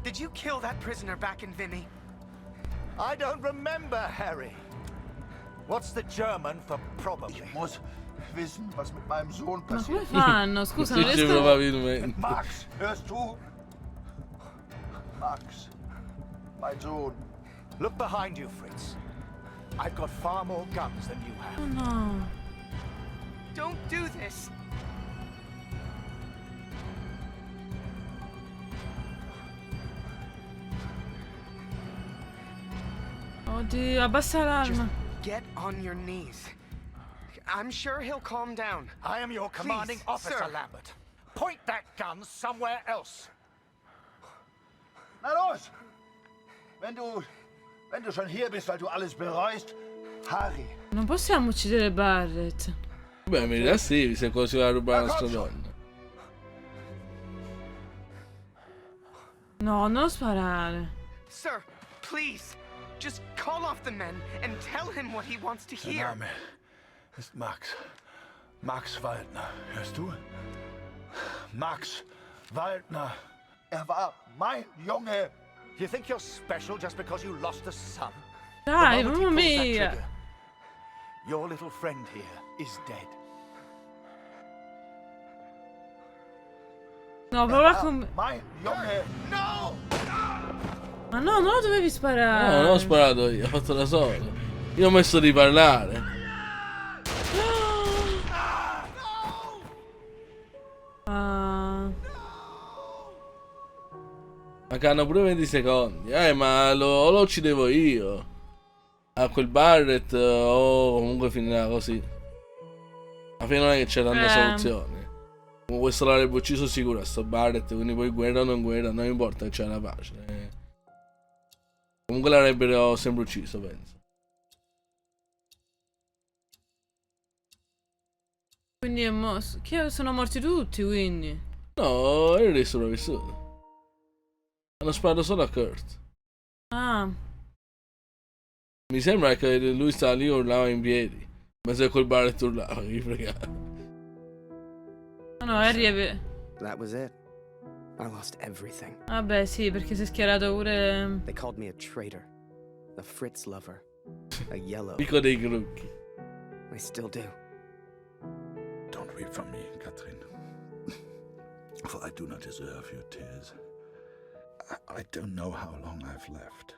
Did you kill that prisoner back in Vinny? I don't remember, Harry. What's the German for probably? Ich muss wissen, was mit meinem Sohn Ma come passiert. fanno? Scusa, non Sì, riesco... probabilmente. Max, hörst du? Max, mein Sohn. Look behind you, Fritz. I've got far more guns than you have. Oh no. Don't do this. Oddio, abbassa l'arma. Get on your knees. I'm sure he'll calm down. I am your commanding Please, officer, sir. Lambert. Point that gun somewhere else. Na los! Wenn du schon hier bist, weil du alles bereust, Harry. Non possiamo uccidere Barrett. Beh, in verità sì, se così va a rubare la nostra donna. No, non sparare. Sir, please. Just call off the men and tell him what he wants to Der hear. Name ist Max. Max Waldner. Hörst du? Max Waldner. war mein Junge. You think you're special just because you lost a son? Dai, The moment mamma he pulls that mia. trigger, your little friend here is dead. No, prova con... Mein Junge. No! Ma no, non lo dovevi sparare. No, non ho sparato io, ho fatto da solo. Io ho messo di parlare. Ah. Mancano pure 20 secondi. Ma lo uccidevo io. A quel Barrett o comunque finirà così. Alla fine non è che c'è tanta soluzione. Comunque questo l'avrebbe ucciso sicuro a sto Barrett, quindi poi guerra o non guerra, non importa che c'è la pace. Comunque l'avrebbero sempre ucciso, penso. Quindi è che sono morti tutti, quindi. No, eri sopravvissuto. Hanno sparato solo a Kurt. Ah. Mi sembra che lui stava lì e urlava in piedi. Ma se quel Barrett urlava, che gli fregava. No, Harry è... That was it. I lost everything. Vabbè, sì, perché si è schierato pure... They called me a traitor, a Fritz lover, a yellow. Pico dei crocchi. I still do. Don't weep for me, Catherine, for I do not deserve your tears. I don't know how long I've left.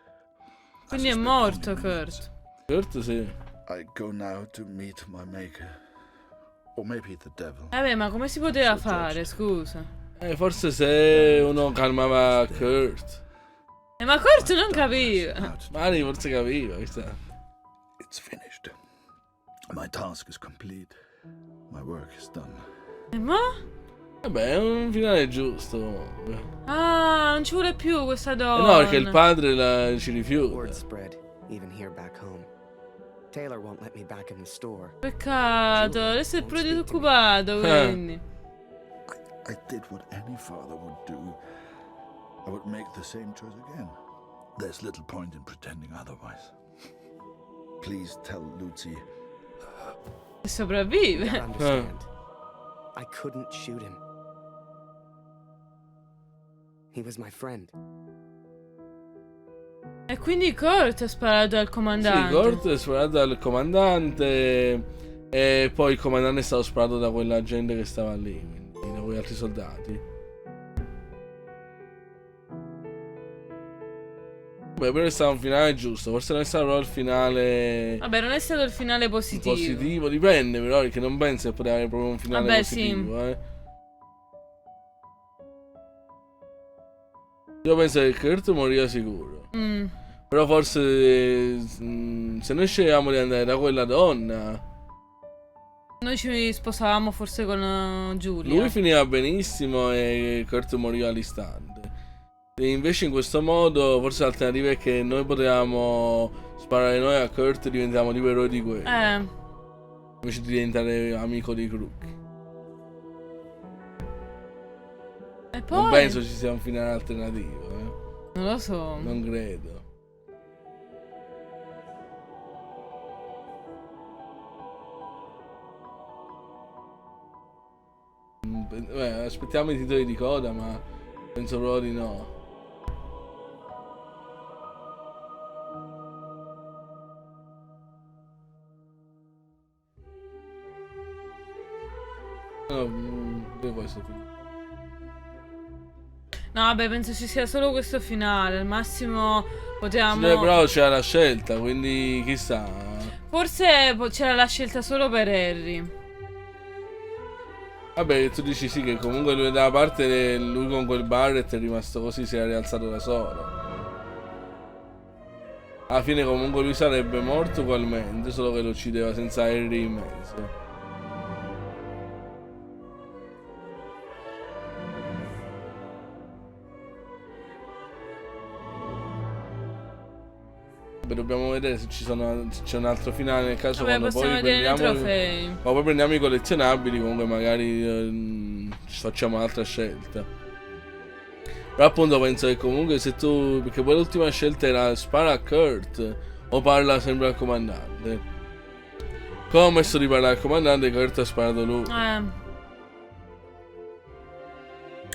Quindi è morto Kurt. Kurt sì. I go now to meet my maker. Or maybe the devil. Vabbè, ma come si poteva fare, scusa? Forse se uno calmava Kurt. Ma Kurt non capiva. Mari forse capiva, chissà. It's finished. My task is complete. My work is done. E mo? Vabbè, è un finale giusto comunque. Ah, non ci vuole più questa donna. No, perché il padre ci rifiuta. Word spread, even here back home. Taylor won't let me back in the store. Peccato, adesso è pure disoccupato, quindi. I did what any father would do. I would make the same choice again. There's little point in pretending otherwise. Please tell Lucy. Che sopravvive. I understand. I couldn't shoot him. He was my friend. E quindi Kurt ha sparato al comandante. Sì, Kurt è sparato dal comandante. E poi il comandante è stato sparato da quella gente che stava lì, quindi da quegli altri soldati. Beh, però è stato un finale giusto. Forse non è stato proprio il finale. Vabbè, non è stato il finale positivo. Positivo, dipende, però, perché non penso che poteva avere proprio un finale positivo, sì. Io penso che Kurt moriva sicuro. Però forse se noi scegliamo di andare da quella donna, noi ci sposavamo forse con Giulia. lui finiva benissimo e Kurt moriva all'istante. E invece in questo modo forse l'alternativa è che noi potevamo sparare noi a Kurt e diventiamo tipo eroi di guerra. Invece di diventare amico dei Crook. E poi? Non penso ci sia un finale alternativo, Non lo so. Non credo. Aspettiamo i titoli di coda, ma penso proprio di no. Dove può essere finito? No, vabbè, penso ci sia solo questo finale. Al massimo potevamo... Sì, però c'era la scelta, quindi chissà. Forse c'era la scelta solo per Harry. Vabbè, tu dici sì, che comunque lui da parte, lui con quel Barrett è rimasto così, si era rialzato da solo. Alla fine comunque lui sarebbe morto ugualmente, solo che lo uccideva senza Harry in mezzo. Beh, dobbiamo vedere se c'è un altro finale, nel caso. Vabbè, quando poi prendiamo i trofei. Quando poi prendiamo i collezionabili, comunque magari facciamo un'altra scelta. Però appunto penso che comunque se tu... Perché poi l'ultima scelta era spara a Kurt o parla sempre al comandante. Come ho messo di parlare al comandante, Kurt ha sparato lui.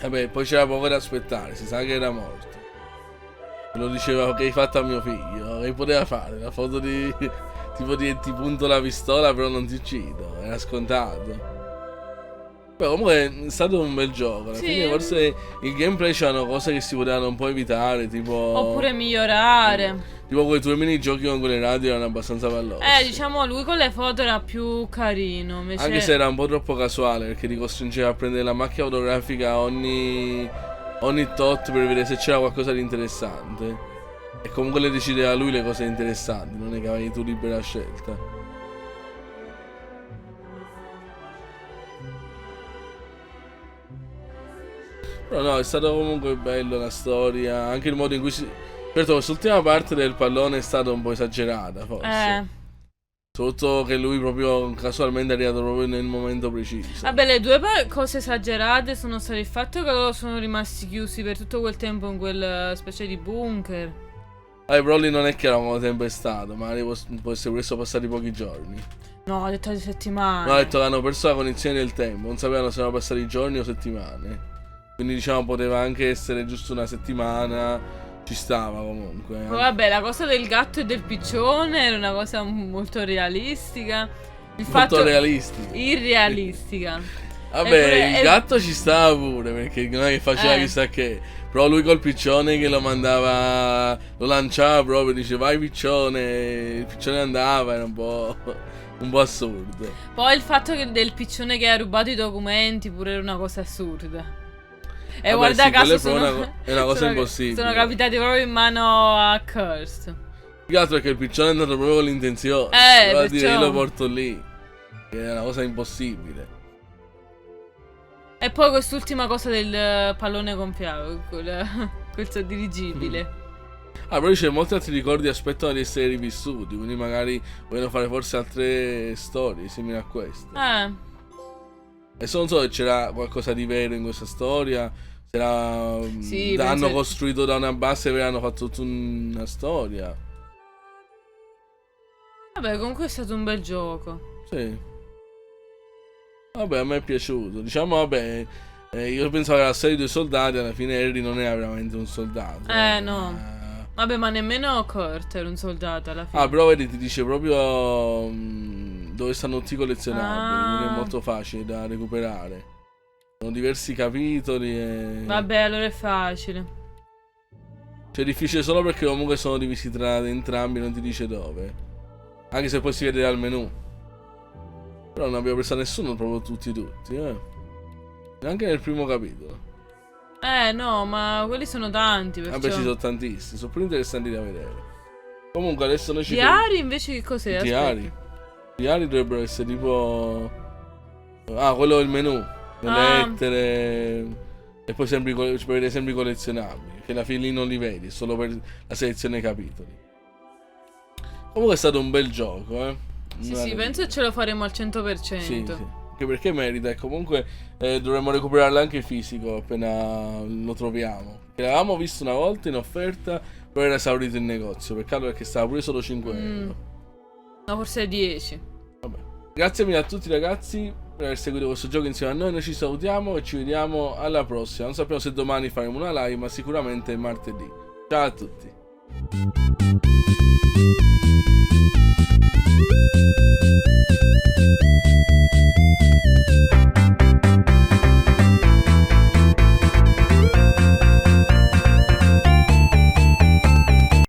Vabbè, poi c'era poco da aspettare, si sa che era morto. Lo diceva che hai fatto a mio figlio, che poteva fare? La foto di... tipo di ti punto la pistola però non ti uccido, era scontato. Però comunque è stato un bel gioco, alla fine forse il gameplay c'erano cose che si potevano un po' evitare, tipo... Oppure migliorare. Tipo quei tuoi minigiochi con quelle radio erano abbastanza valorosi. Diciamo lui con le foto era più carino, invece... Anche se era un po' troppo casuale, perché ti costringeva a prendere la macchina fotografica ogni tot per vedere se c'era qualcosa di interessante. E comunque le decideva lui le cose interessanti, non è che avevi tu libera scelta. Però no, è stato comunque bello la storia, anche il modo in cui si... Certo, quest'ultima parte del pallone è stata un po' esagerata, forse. Soprattutto che lui proprio casualmente è arrivato proprio nel momento preciso. Vabbè, le due cose esagerate sono state il fatto che loro sono rimasti chiusi per tutto quel tempo in quel specie di bunker. Però lì non è che era un tempo è stato, magari può essere questo passati pochi giorni. No, ha detto di settimane. No, ha detto che hanno perso la cognizione del tempo, non sapevano se erano passati giorni o settimane. Quindi diciamo poteva anche essere giusto una settimana. Ci stava comunque. Vabbè, la cosa del gatto e del piccione era una cosa molto realistica. Molto realistica. Irrealistica. Vabbè, il gatto ci stava pure, perché non è che faceva chissà che. Però lui col piccione che lo mandava, lo lanciava proprio, dice vai piccione, il piccione andava, era un po' assurdo. Poi il fatto del piccione che ha rubato i documenti pure era una cosa assurda. E guarda caso è una cosa impossibile. Sono capitati proprio in mano a Kurt. Più altro è che il piccione è andato proprio con l'intenzione. Voleva dire io lo porto lì. Che è una cosa impossibile. E poi quest'ultima cosa del pallone gonfiato, quel dirigibile. Però dice molti altri ricordi aspettano di essere rivissuti, quindi magari vogliono fare forse altre storie simili a queste. E non so se c'era qualcosa di vero in questa storia. Se hanno costruito da una base e hanno fatto tutta una storia. Vabbè, comunque è stato un bel gioco. Sì. Vabbè, a me è piaciuto. Diciamo, vabbè, io pensavo che la storia dei soldati, alla fine Harry non era veramente un soldato. No. Vabbè, ma nemmeno Kurt era un soldato alla fine. Però vedi, ti dice proprio dove stanno tutti i collezionabili, quindi è molto facile da recuperare. Sono diversi capitoli e... Vabbè, allora è facile. Cioè è difficile solo perché comunque sono divisi tra entrambi, non ti dice dove. Anche se poi si vede dal menu. Però non abbiamo preso a nessuno, proprio tutti. Neanche nel primo capitolo. No, ma quelli sono tanti. Perciò... Vabbè, ci sono tantissimi, sono pure interessanti da vedere. Comunque adesso noi ci... Diari invece che cos'è? Diari dovrebbero essere tipo... quello è il menu. Le lettere. E poi sempre vedere sempre i collezionabili. Che alla fine lì non li vedi, solo per la selezione dei capitoli. Comunque è stato un bel gioco, Sì, penso che ce lo faremo al 100%. Sì. anche perché merita, e comunque dovremmo recuperarlo anche fisico appena lo troviamo. Che l'avevamo visto una volta in offerta, però era esaurito in negozio, peccato perché stava pure solo 5 euro. No, forse 10. Vabbè. Grazie mille a tutti ragazzi per aver seguito questo gioco insieme a noi. Noi ci salutiamo e ci vediamo alla prossima. Non sappiamo se domani faremo una live, ma sicuramente martedì. Ciao a tutti.